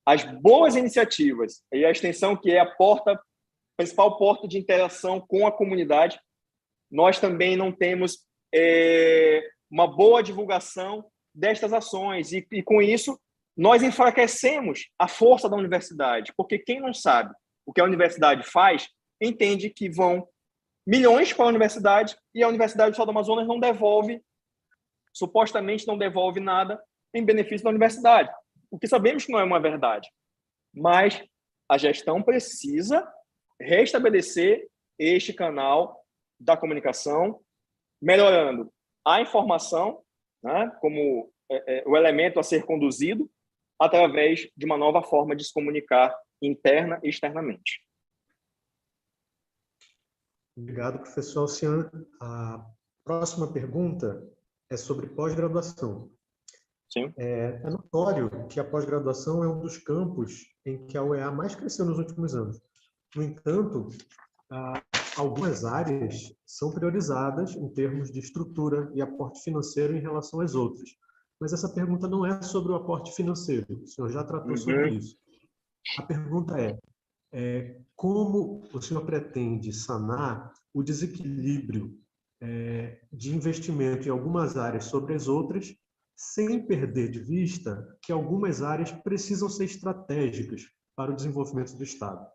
A: as boas iniciativas e a extensão, que é a principal porta de interação com a comunidade, nós também não temos uma boa divulgação destas ações e com isso nós enfraquecemos a força da universidade, porque quem não sabe o que a universidade faz, entende que vão milhões para a universidade e a Universidade do Estado do Amazonas não devolve, supostamente não devolve nada em benefício da universidade, o que sabemos que não é uma verdade. Mas a gestão precisa restabelecer este canal da comunicação, melhorando a informação, né, como o elemento a ser conduzido, através de uma nova forma de se comunicar interna e externamente.
D: Obrigado, professor Alcian. A próxima pergunta é sobre pós-graduação.
A: Sim.
D: É notório que a pós-graduação é um dos campos em que a UEA mais cresceu nos últimos anos. No entanto, algumas áreas são priorizadas em termos de estrutura e aporte financeiro em relação às outras. Mas essa pergunta não é sobre o aporte financeiro. O senhor já tratou sobre isso. A pergunta é como o senhor pretende sanar o desequilíbrio de investimento em algumas áreas sobre as outras, sem perder de vista que algumas áreas precisam ser estratégicas para o desenvolvimento do Estado.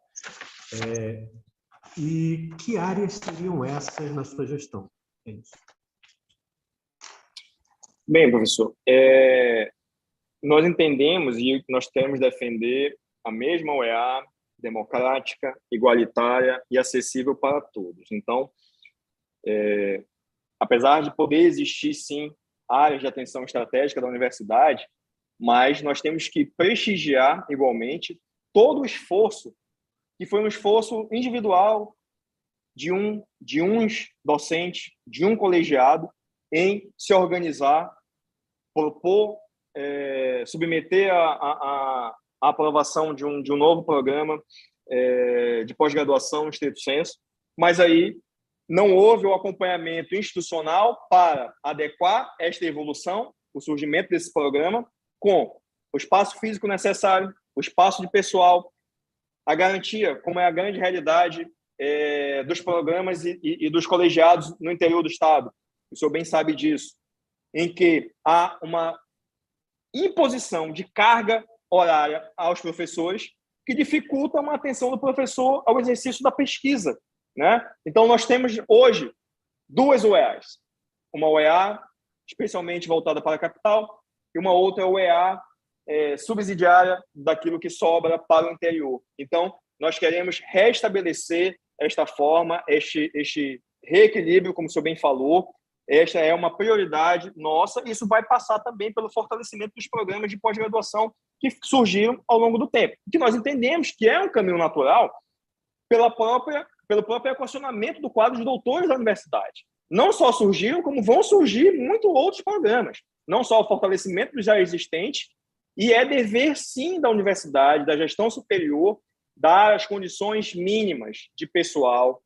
D: E que áreas seriam essas na sua gestão? É isso.
A: Bem, professor, nós entendemos e nós queremos defender a mesma UEA democrática, igualitária e acessível para todos. Então, apesar de poder existir, sim, áreas de atenção estratégica da universidade, mas nós temos que prestigiar igualmente todo o esforço, que foi um esforço individual de uns docentes, de um colegiado, em se organizar, propor, submeter a aprovação de um novo programa de pós-graduação estrito sensu, mas aí não houve o acompanhamento institucional para adequar esta evolução, o surgimento desse programa, com o espaço físico necessário, o espaço de pessoal, a garantia, como é a grande realidade dos programas e dos colegiados no interior do Estado. O senhor bem sabe disso, em que há uma imposição de carga horária aos professores que dificulta uma atenção do professor ao exercício da pesquisa, né? Então, nós temos hoje 2 UEAs. Uma UEA especialmente voltada para a capital e uma outra UEA subsidiária daquilo que sobra para o interior. Então, nós queremos restabelecer esta forma, este reequilíbrio, como o senhor bem falou. Esta é uma prioridade nossa. Isso vai passar também pelo fortalecimento dos programas de pós-graduação que surgiram ao longo do tempo, que nós entendemos que é um caminho natural pelo próprio equacionamento do quadro de doutores da universidade. Não só surgiram, como vão surgir muitos outros programas. Não só o fortalecimento dos já existentes, e é dever, sim, da universidade, da gestão superior, dar as condições mínimas de pessoal,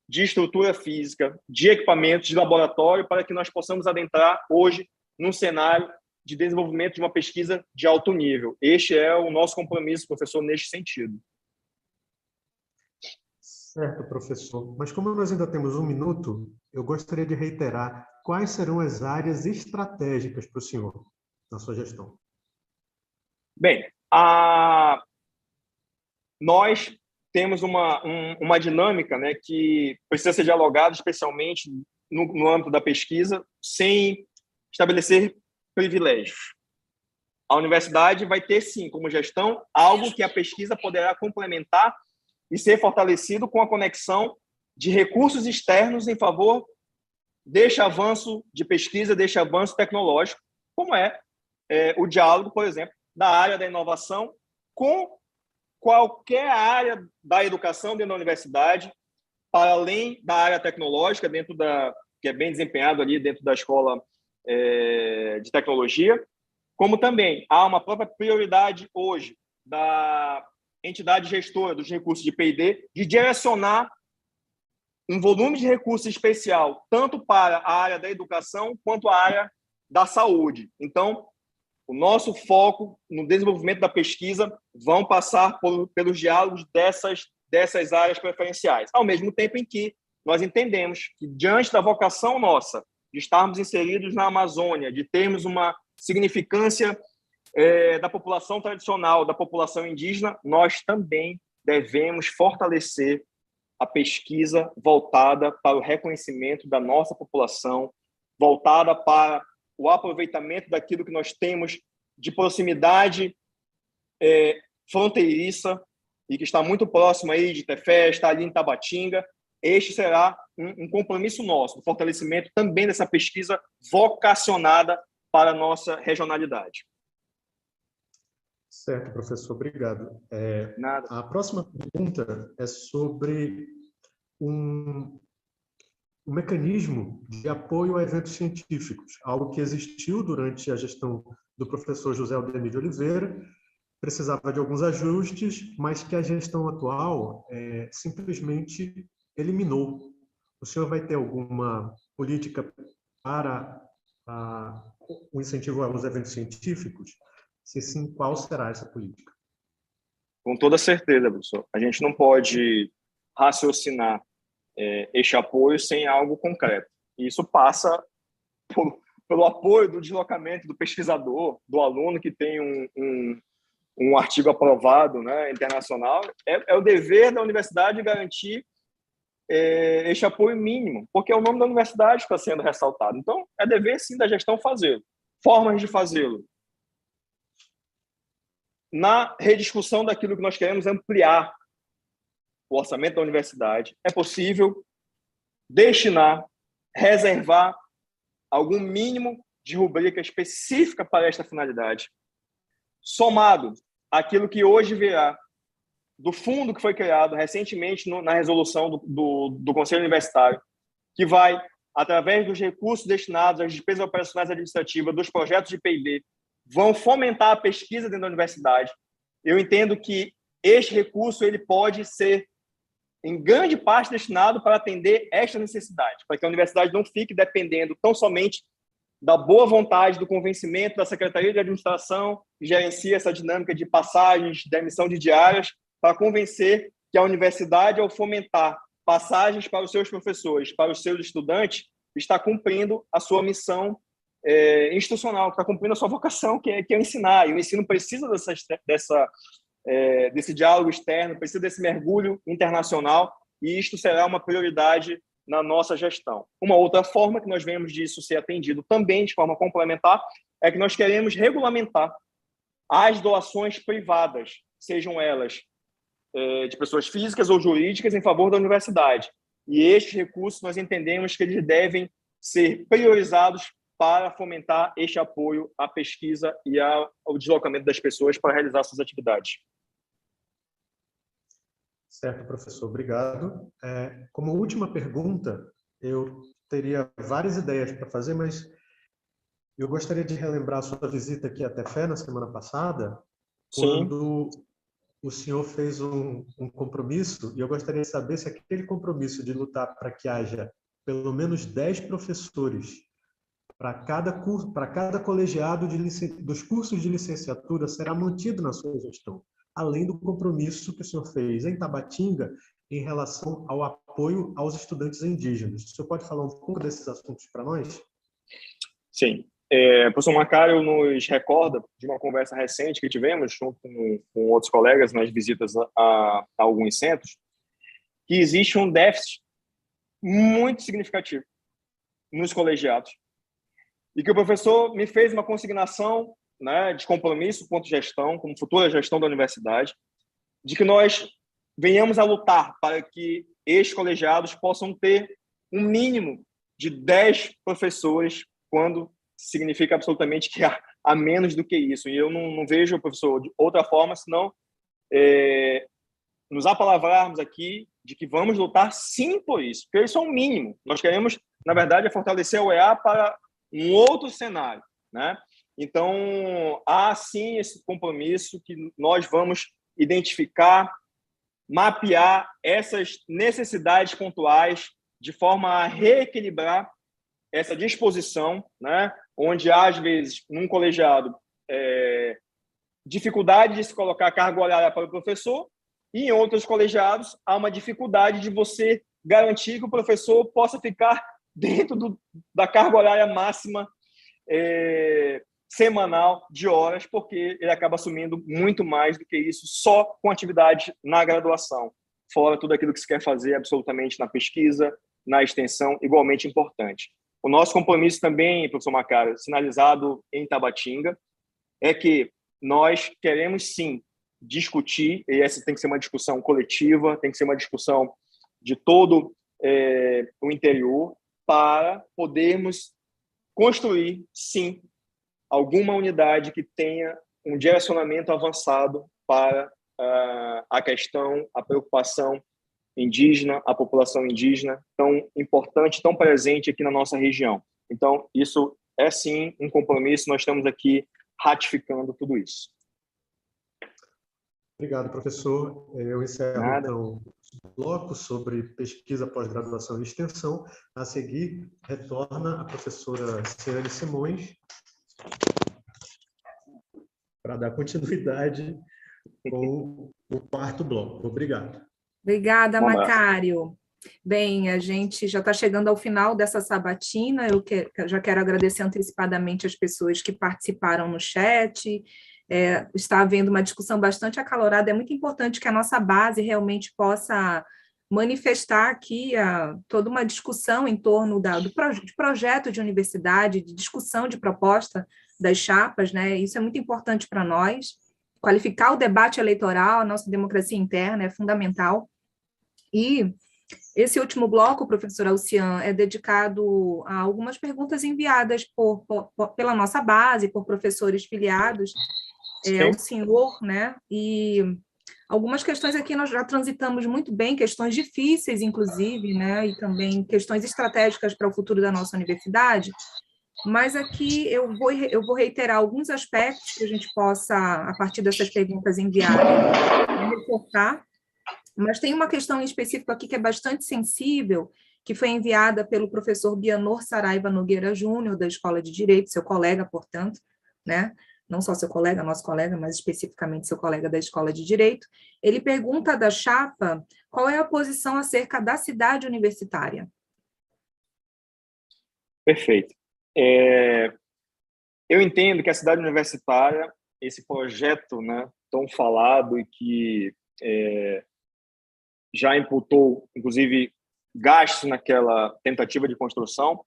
A: de estrutura física, de equipamentos, de laboratório, para que nós possamos adentrar hoje num cenário de desenvolvimento de uma pesquisa de alto nível. Este é o nosso compromisso, professor, neste sentido.
D: Certo, professor. Mas como nós ainda temos 1 minuto, eu gostaria de reiterar quais serão as áreas estratégicas para o senhor na sua gestão. Bem,
A: nós temos uma dinâmica, né, que precisa ser dialogada, especialmente no âmbito da pesquisa, sem estabelecer privilégios. A universidade vai ter, sim, como gestão, algo que a pesquisa poderá complementar e ser fortalecido com a conexão de recursos externos em favor deste avanço de pesquisa, deste avanço tecnológico, como é o diálogo, por exemplo, da área da inovação com qualquer área da educação dentro da universidade, para além da área tecnológica, que é bem desempenhado ali dentro da escola de tecnologia, como também há uma própria prioridade hoje da entidade gestora dos recursos de P&D de direcionar um volume de recursos especial tanto para a área da educação quanto a área da saúde. Então, o nosso foco no desenvolvimento da pesquisa vão passar pelos diálogos dessas áreas preferenciais, ao mesmo tempo em que nós entendemos que, diante da vocação nossa de estarmos inseridos na Amazônia, de termos uma significância da população tradicional, da população indígena, nós também devemos fortalecer a pesquisa voltada para o reconhecimento da nossa população, voltada para o aproveitamento daquilo que nós temos de proximidade fronteiriça e que está muito próximo aí de Tefé, está ali em Tabatinga. Este será um compromisso nosso, do fortalecimento também dessa pesquisa vocacionada para a nossa regionalidade.
D: Certo, professor, obrigado.
A: Nada.
D: A próxima pergunta é sobre um mecanismo de apoio a eventos científicos, algo que existiu durante a gestão do professor José Aldemir de Oliveira, precisava de alguns ajustes, mas que a gestão atual simplesmente eliminou. O senhor vai ter alguma política para o incentivo aos eventos científicos? Se sim, qual será essa política?
A: Com toda certeza, professor. A gente não pode raciocinar este apoio sem algo concreto. E isso passa pelo apoio do deslocamento do pesquisador, do aluno que tem um artigo aprovado, né, internacional. É o dever da universidade garantir este apoio mínimo, porque é o nome da universidade que está sendo ressaltado. Então, é dever, sim, da gestão fazê-lo. Formas de fazê-lo. Na rediscussão daquilo que nós queremos ampliar o orçamento da universidade, é possível destinar, reservar algum mínimo de rubrica específica para esta finalidade, somado àquilo que hoje virá do fundo que foi criado recentemente na resolução do Conselho Universitário, que vai, através dos recursos destinados às despesas operacionais administrativas, dos projetos de P&D, vão fomentar a pesquisa dentro da universidade. Eu entendo que este recurso ele pode ser, em grande parte, destinado para atender esta necessidade, para que a universidade não fique dependendo tão somente da boa vontade, do convencimento da Secretaria de Administração, que gerencia essa dinâmica de passagens, de emissão de diárias, para convencer que a universidade, ao fomentar passagens para os seus professores, para os seus estudantes, está cumprindo a sua missão institucional, está cumprindo a sua vocação, que é ensinar. E o ensino precisa desse diálogo externo, precisa desse mergulho internacional, e isto será uma prioridade na nossa gestão. Uma outra forma que nós vemos disso ser atendido também de forma complementar é que nós queremos regulamentar as doações privadas, sejam elas de pessoas físicas ou jurídicas, em favor da universidade. E estes recursos nós entendemos que eles devem ser priorizados para fomentar este apoio à pesquisa e ao deslocamento das pessoas para realizar suas atividades.
D: Certo, professor, obrigado. Como última pergunta, eu teria várias ideias para fazer, mas eu gostaria de relembrar a sua visita aqui à Tefé na semana passada, quando o senhor fez um compromisso, e eu gostaria de saber se aquele compromisso de lutar para que haja pelo menos 10 professores para cada colegiado dos cursos de licenciatura será mantido na sua gestão, além do compromisso que o senhor fez em Tabatinga em relação ao apoio aos estudantes indígenas. O senhor pode falar um pouco desses assuntos para nós?
A: Sim. O professor Macário nos recorda de uma conversa recente que tivemos junto com outros colegas nas visitas a alguns centros, que existe um déficit muito significativo nos colegiados. E que o professor me fez uma consignação, né, de compromisso quanto gestão, como futura gestão da universidade, de que nós venhamos a lutar para que estes colegiados possam ter um mínimo de 10 professores, quando significa absolutamente que há menos do que isso. E eu não vejo, professor, de outra forma, senão nos apalavrarmos aqui de que vamos lutar sim por isso, porque isso é o mínimo. Nós queremos, na verdade, fortalecer a UEA para um outro cenário, né? Então, há sim esse compromisso que nós vamos identificar, mapear essas necessidades pontuais de forma a reequilibrar essa disposição, né? Onde há, às vezes, num colegiado, dificuldade de se colocar carga horária para o professor, e em outros colegiados há uma dificuldade de você garantir que o professor possa ficar dentro da carga horária máxima semanal de horas, porque ele acaba assumindo muito mais do que isso só com atividade na graduação. fora tudo aquilo que se quer fazer absolutamente na pesquisa, na extensão, igualmente importante. O nosso compromisso também, professor Macário, sinalizado em Tabatinga, é que nós queremos, sim, discutir, e essa tem que ser uma discussão coletiva, tem que ser uma discussão de todo o interior, para podermos construir, sim, alguma unidade que tenha um direcionamento avançado para a questão, a preocupação indígena, a população indígena, tão importante, tão presente aqui na nossa região. Então, isso é, sim, um compromisso, nós estamos aqui ratificando tudo isso.
D: Obrigado, professor. Eu encerro,
A: Nada.
D: então, o bloco sobre pesquisa, pós-graduação e extensão. A seguir, retorna a professora Ciane Simões para dar continuidade com o quarto bloco. Obrigado.
B: Obrigada, Macário. Bem, a gente já está chegando ao final dessa sabatina. Eu já quero agradecer antecipadamente as pessoas que participaram no chat. Está havendo uma discussão bastante acalorada. É muito importante que a nossa base realmente possa manifestar aqui toda uma discussão em torno de projeto de universidade, de discussão de proposta das chapas, né? Isso é muito importante para nós. Qualificar o debate eleitoral, a nossa democracia interna é fundamental. E esse último bloco, professora Alcian, é dedicado a algumas perguntas enviadas pela nossa base, por professores filiados ao senhor, né? E algumas questões aqui nós já transitamos muito bem, questões difíceis, inclusive, né? E também questões estratégicas para o futuro da nossa universidade. Mas aqui eu vou reiterar alguns aspectos que a gente possa, a partir dessas perguntas enviadas, reforçar. Mas tem uma questão em específico aqui que é bastante sensível, que foi enviada pelo professor Bianor Saraiva Nogueira Júnior, da Escola de Direito, seu colega, portanto, né? Não só seu colega, nosso colega, mas especificamente seu colega da Escola de Direito. Ele pergunta da chapa qual é a posição acerca da cidade universitária.
A: Perfeito. Eu entendo que a cidade universitária, esse projeto, né, tão falado e que já imputou, inclusive, gastos naquela tentativa de construção,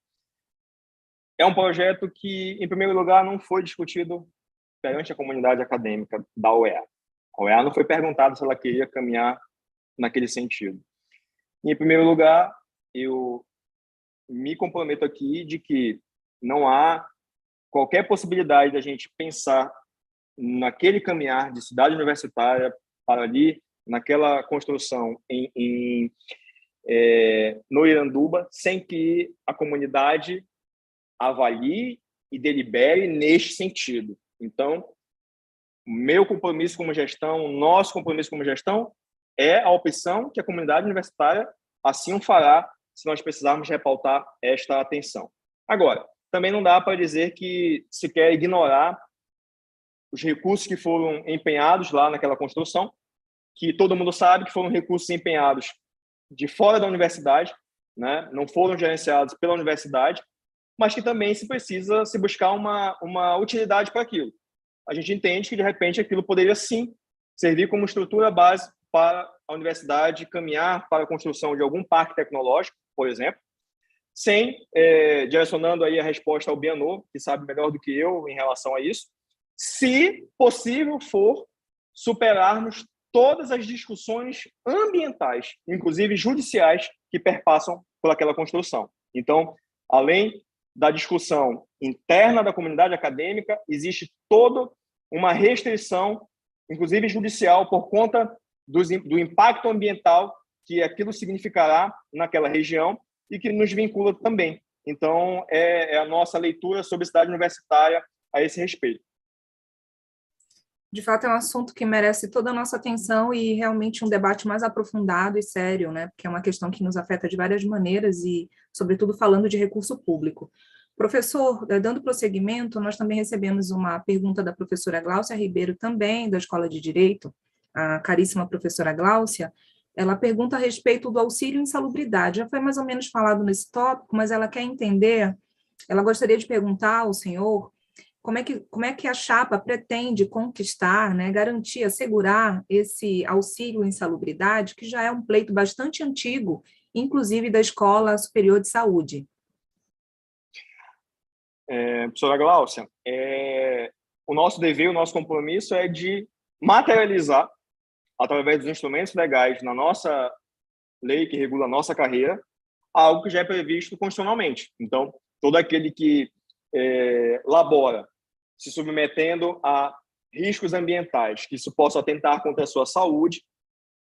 A: é um projeto que, em primeiro lugar, não foi discutido perante a comunidade acadêmica da UEA. A UEA não foi perguntada se ela queria caminhar naquele sentido. E, em primeiro lugar, eu me comprometo aqui de que não há qualquer possibilidade da gente pensar naquele caminhar de cidade universitária para ali, naquela construção no Iranduba, sem que a comunidade avalie e delibere neste sentido. Então, meu compromisso como gestão, nosso compromisso como gestão, é a opção que a comunidade universitária assim o fará, se nós precisarmos repautar esta atenção. Agora, também não dá para dizer que se quer ignorar os recursos que foram empenhados lá naquela construção, que todo mundo sabe que foram recursos empenhados de fora da universidade, né? Não foram gerenciados pela universidade, mas que também se precisa se buscar uma utilidade para aquilo. A gente entende que, de repente, aquilo poderia, sim, servir como estrutura base para a universidade caminhar para a construção de algum parque tecnológico, por exemplo, sem, direcionando aí a resposta ao Bianor, que sabe melhor do que eu em relação a isso, se possível for superarmos todas as discussões ambientais, inclusive judiciais, que perpassam por aquela construção. Então, além da discussão interna da comunidade acadêmica, existe toda uma restrição, inclusive judicial, por conta do impacto ambiental que aquilo significará naquela região e que nos vincula também. Então, é a nossa leitura sobre cidade universitária a esse respeito.
B: De fato, é um assunto que merece toda a nossa atenção e realmente um debate mais aprofundado e sério, né? Porque é uma questão que nos afeta de várias maneiras e, sobretudo, falando de recurso público. Professor, dando prosseguimento, nós também recebemos uma pergunta da professora Gláucia Ribeiro, também da Escola de Direito, a caríssima professora Gláucia. Ela pergunta a respeito do auxílio insalubridade. Já foi mais ou menos falado nesse tópico, mas ela quer entender, ela gostaria de perguntar ao senhor como é que a chapa pretende conquistar, né, garantir, assegurar esse auxílio insalubridade, que já é um pleito bastante antigo, inclusive da Escola Superior de Saúde?
A: Professora Gláucia, o nosso dever, o nosso compromisso é de materializar, através dos instrumentos legais na nossa lei que regula a nossa carreira, algo que já é previsto constitucionalmente. Então, todo aquele que labora se submetendo a riscos ambientais, que isso possa atentar contra a sua saúde,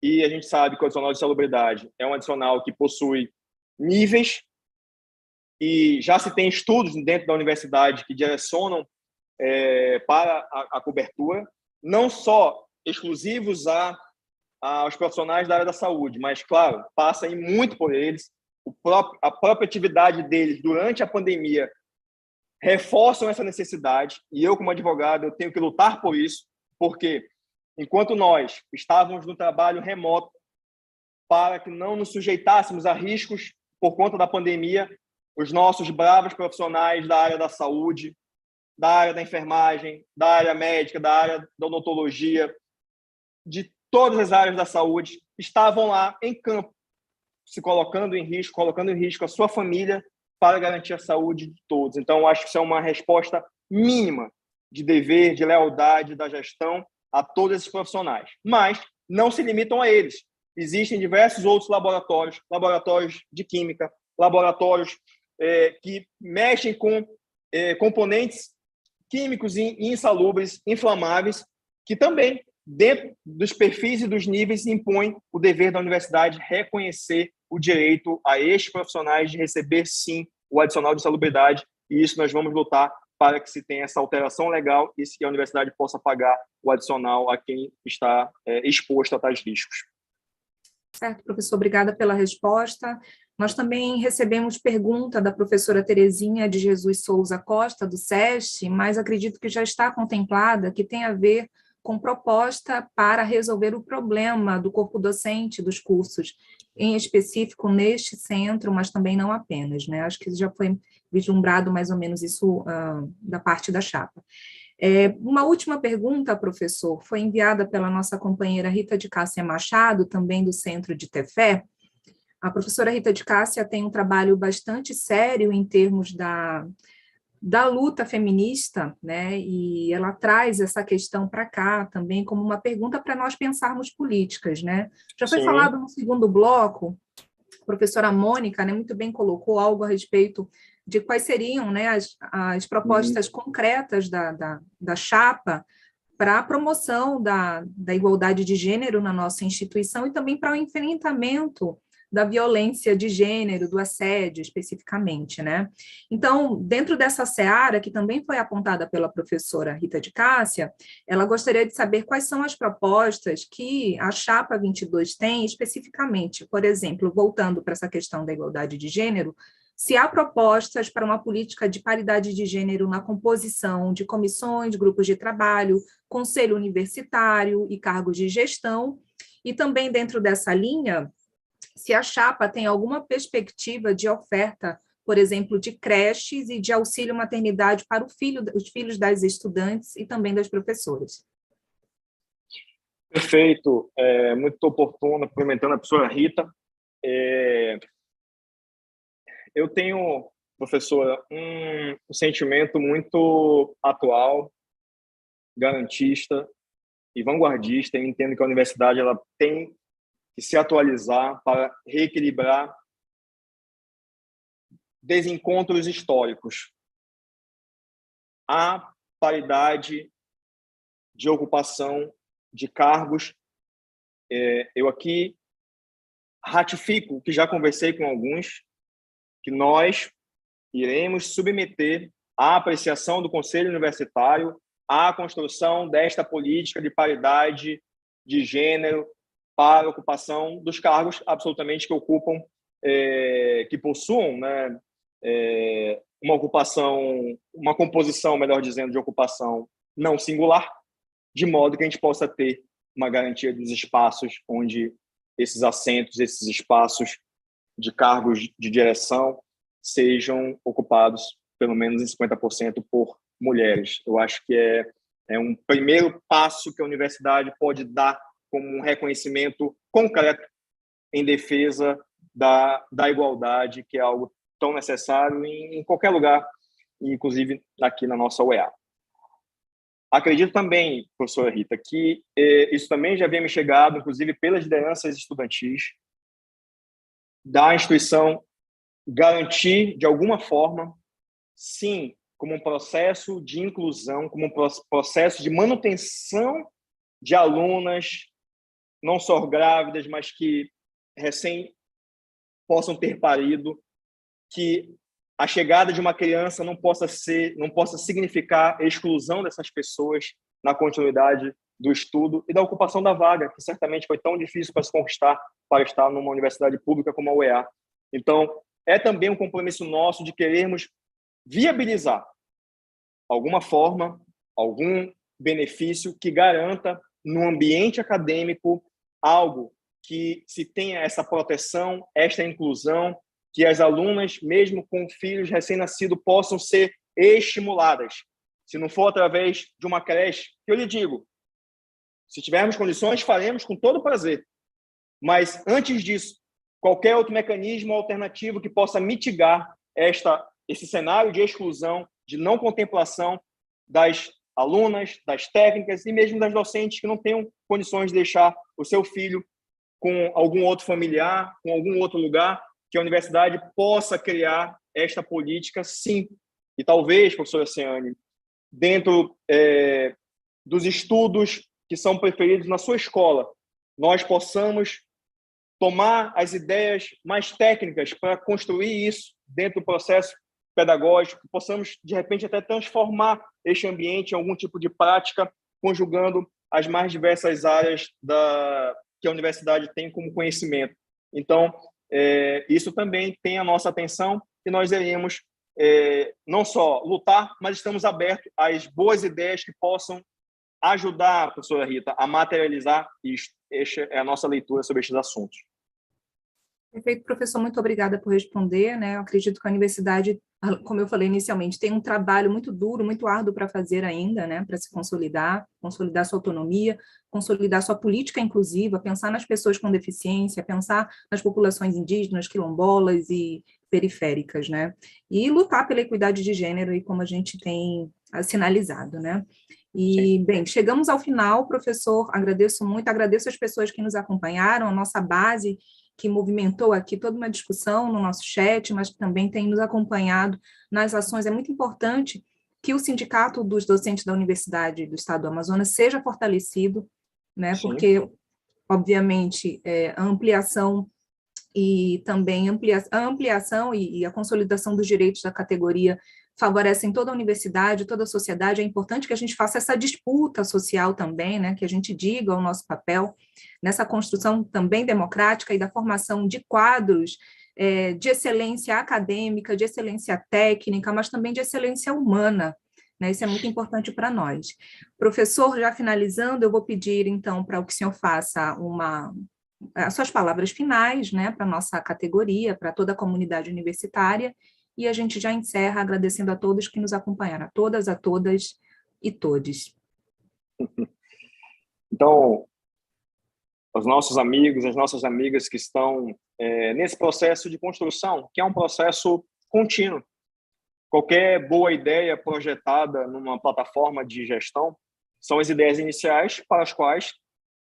A: e a gente sabe que o adicional de salubridade é um adicional que possui níveis, e já se tem estudos dentro da universidade que direcionam para a cobertura, não só exclusivos aos profissionais da área da saúde, mas, claro, passa aí muito por eles. A própria atividade deles durante a pandemia reforçam essa necessidade, e eu, como advogado, eu tenho que lutar por isso, porque enquanto nós estávamos no trabalho remoto para que não nos sujeitássemos a riscos por conta da pandemia, os nossos bravos profissionais da área da saúde, da área da enfermagem, da área médica, da área da odontologia, de todas as áreas da saúde, estavam lá em campo, se colocando em risco a sua família para garantir a saúde de todos. Então, eu acho que isso é uma resposta mínima de dever, de lealdade da gestão a todos esses profissionais. Mas não se limitam a eles. Existem diversos outros laboratórios de química, laboratórios que mexem com componentes químicos insalubres, inflamáveis, que também, dentro dos perfis e dos níveis, impõem o dever da universidade reconhecer o direito a estes profissionais de receber, sim, o adicional de salubridade, e isso nós vamos lutar para que se tenha essa alteração legal e que a universidade possa pagar o adicional a quem está exposto a tais riscos.
B: Certo, professor, obrigada pela resposta. Nós também recebemos pergunta da professora Terezinha de Jesus Souza Costa, do SESC, mas acredito que já está contemplada, que tem a ver com proposta para resolver o problema do corpo docente dos cursos, em específico neste centro, mas também não apenas, né? Acho que já foi vislumbrado mais ou menos isso da parte da chapa. Uma última pergunta, professor, foi enviada pela nossa companheira Rita de Cássia Machado, também do Centro de Tefé. A professora Rita de Cássia tem um trabalho bastante sério em termos da luta feminista, né, e ela traz essa questão para cá também como uma pergunta para nós pensarmos políticas, né. Já foi falado no segundo bloco, a professora Mônica, né, muito bem colocou algo a respeito de quais seriam, né, as propostas concretas da chapa para a promoção da igualdade de gênero na nossa instituição e também para o enfrentamento da violência de gênero, do assédio especificamente, né? Então, dentro dessa seara, que também foi apontada pela professora Rita de Cássia, ela gostaria de saber quais são as propostas que a Chapa 22 tem especificamente, por exemplo, voltando para essa questão da igualdade de gênero, se há propostas para uma política de paridade de gênero na composição de comissões, grupos de trabalho, conselho universitário e cargos de gestão, e também dentro dessa linha, se a chapa tem alguma perspectiva de oferta, por exemplo, de creches e de auxílio maternidade para os filhos das estudantes e também das professoras.
A: Perfeito, muito oportuno, cumprimentando a professora Rita. Eu tenho, professora, um sentimento muito atual, garantista e vanguardista. Eu entendo que a universidade ela tem que se atualizar para reequilibrar desencontros históricos. A paridade de ocupação de cargos, eu aqui ratifico que já conversei com alguns, que nós iremos submeter à apreciação do Conselho Universitário a construção desta política de paridade de gênero para a ocupação dos cargos absolutamente que ocupam, que possuam, né, uma ocupação, uma composição, melhor dizendo, de ocupação não singular, de modo que a gente possa ter uma garantia dos espaços onde esses assentos, esses espaços de cargos de direção sejam ocupados pelo menos em 50% por mulheres. Eu acho que é um primeiro passo que a universidade pode dar como um reconhecimento concreto em defesa da igualdade, que é algo tão necessário em qualquer lugar, inclusive aqui na nossa UEA. Acredito também, professora Rita, que isso também já havia me chegado, inclusive pelas lideranças estudantis, da instituição garantir, de alguma forma, sim, como um processo de inclusão, como um processo de manutenção de alunas, não só grávidas, mas que recém possam ter parido, que a chegada de uma criança não possa significar a exclusão dessas pessoas na continuidade do estudo e da ocupação da vaga, que certamente foi tão difícil para se conquistar para estar numa universidade pública como a UEA. Então, é também um compromisso nosso de querermos viabilizar alguma forma, algum benefício que garanta no ambiente acadêmico algo que se tenha essa proteção, esta inclusão, que as alunas, mesmo com filhos recém-nascidos, possam ser estimuladas. Se não for através de uma creche, que eu lhe digo, se tivermos condições, faremos com todo prazer. Mas, antes disso, qualquer outro mecanismo alternativo que possa mitigar esse cenário de exclusão, de não contemplação das alunas, das técnicas e mesmo das docentes que não tenham condições de deixar o seu filho com algum outro familiar, com algum outro lugar, que a universidade possa criar esta política, sim. E talvez, professora Ciane, dentro dos estudos que são preferidos na sua escola, nós possamos tomar as ideias mais técnicas para construir isso dentro do processo pedagógico, possamos, de repente, até transformar este ambiente em algum tipo de prática, conjugando as mais diversas áreas que a universidade tem como conhecimento. Então, isso também tem a nossa atenção e nós iremos não só lutar, mas estamos abertos às boas ideias que possam ajudar, professora Rita, a materializar isto. Esta é a nossa leitura sobre estes assuntos.
B: Perfeito, professor, muito obrigada por responder, né? Eu acredito que a universidade, como eu falei inicialmente, tem um trabalho muito duro, muito árduo para fazer ainda, né? Para se consolidar sua autonomia, consolidar sua política inclusiva, pensar nas pessoas com deficiência, pensar nas populações indígenas, quilombolas e periféricas, né? E lutar pela equidade de gênero, e como a gente tem sinalizado, né? E, bem, chegamos ao final, professor, agradeço as pessoas que nos acompanharam, a nossa base, que movimentou aqui toda uma discussão no nosso chat, mas que também tem nos acompanhado nas ações. É muito importante que o Sindicato dos Docentes da Universidade do Estado do Amazonas seja fortalecido, né? Sim. Porque, obviamente, a ampliação e também a ampliação e a consolidação dos direitos da categoria favorecem toda a universidade, toda a sociedade. É importante que a gente faça essa disputa social também, né, que a gente diga o nosso papel nessa construção também democrática e da formação de quadros de excelência acadêmica, de excelência técnica, mas também de excelência humana, né? Isso é muito importante para nós. Professor, já finalizando, eu vou pedir, então, para que o senhor faça as suas palavras finais, né, para a nossa categoria, para toda a comunidade universitária, e a gente já encerra agradecendo a todos que nos acompanharam, a todas e todes.
A: Então, os nossos amigos, as nossas amigas que estão nesse processo de construção, que é um processo contínuo. Qualquer boa ideia projetada numa plataforma de gestão são as ideias iniciais para as quais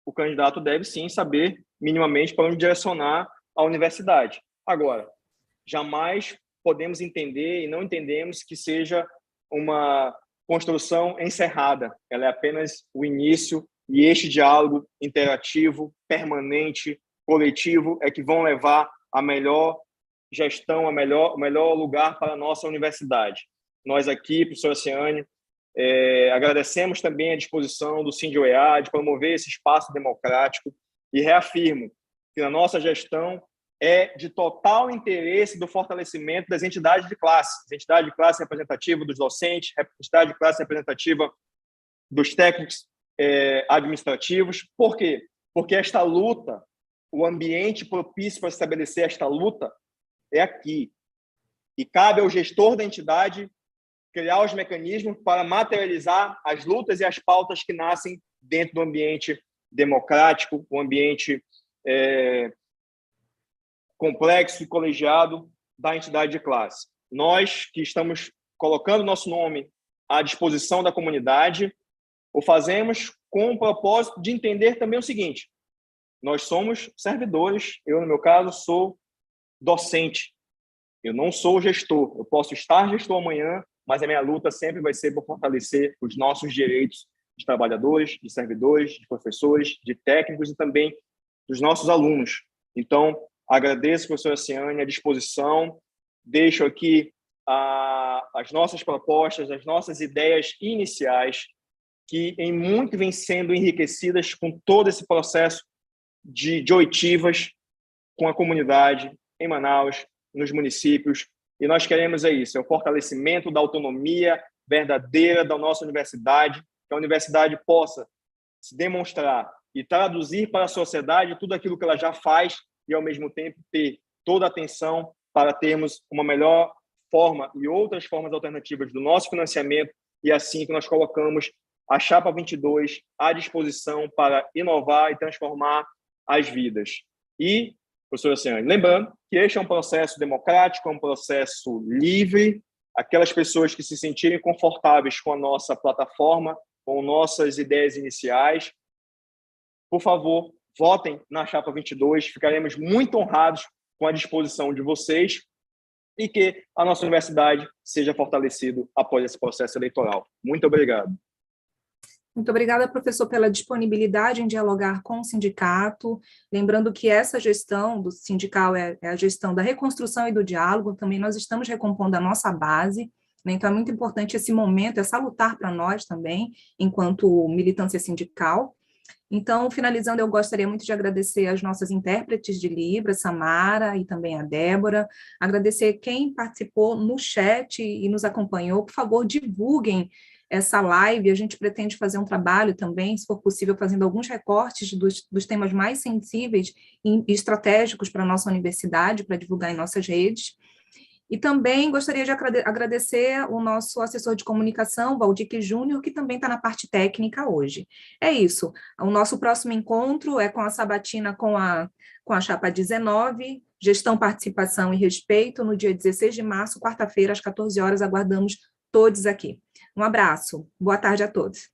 A: o candidato deve, sim, saber minimamente para onde direcionar a universidade. Agora, jamais podemos entender e não entendemos que seja uma construção encerrada. Ela é apenas o início e este diálogo interativo, permanente, coletivo, é que vão levar a melhor gestão, o melhor lugar para a nossa universidade. Nós aqui, professora Ciane, agradecemos também a disposição do SINDI-UEA de promover esse espaço democrático e reafirmo que na nossa gestão é de total interesse do fortalecimento das entidades de classe, entidade de classe representativa dos docentes, entidade de classe representativa dos técnicos administrativos. Por quê? Porque esta luta, o ambiente propício para estabelecer esta luta é aqui. E cabe ao gestor da entidade criar os mecanismos para materializar as lutas e as pautas que nascem dentro do ambiente democrático, um ambiente complexo e colegiado da entidade de classe. Nós que estamos colocando nosso nome à disposição da comunidade, o fazemos com o propósito de entender também o seguinte: nós somos servidores, eu, no meu caso, sou docente, eu não sou gestor, eu posso estar gestor amanhã, mas a minha luta sempre vai ser por fortalecer os nossos direitos de trabalhadores, de servidores, de professores, de técnicos e também dos nossos alunos. Então, agradeço, professora Ciane, a disposição, deixo aqui as nossas propostas, as nossas ideias iniciais, que em muito vêm sendo enriquecidas com todo esse processo de oitivas com a comunidade em Manaus, nos municípios, e nós queremos isso, é o fortalecimento da autonomia verdadeira da nossa universidade, que a universidade possa se demonstrar e traduzir para a sociedade tudo aquilo que ela já faz e, ao mesmo tempo, ter toda a atenção para termos uma melhor forma e outras formas alternativas do nosso financiamento, e assim que nós colocamos a Chapa 22 à disposição para inovar e transformar as vidas. E, professora Ciane, lembrando que este é um processo democrático, é um processo livre. Aquelas pessoas que se sentirem confortáveis com a nossa plataforma, com nossas ideias iniciais, por favor, votem na Chapa 22, ficaremos muito honrados com a disposição de vocês e que a nossa universidade seja fortalecida após esse processo eleitoral. Muito obrigado.
B: Muito obrigada, professor, pela disponibilidade em dialogar com o sindicato. Lembrando que essa gestão do sindical é a gestão da reconstrução e do diálogo, também nós estamos recompondo a nossa base, né? Então é muito importante esse momento, é salutar para nós também, enquanto militância sindical. Então, finalizando, eu gostaria muito de agradecer as nossas intérpretes de Libras, Samara e também a Débora, agradecer quem participou no chat e nos acompanhou. Por favor, divulguem essa live. A gente pretende fazer um trabalho também, se for possível, fazendo alguns recortes dos temas mais sensíveis e estratégicos para a nossa universidade, para divulgar em nossas redes. E também gostaria de agradecer o nosso assessor de comunicação, Valdir Júnior, que também está na parte técnica hoje. É isso. O nosso próximo encontro é com a sabatina com a Chapa 19, Gestão, Participação e Respeito, no dia 16 de março, quarta-feira, às 14 horas. Aguardamos todos aqui. Um abraço. Boa tarde a todos.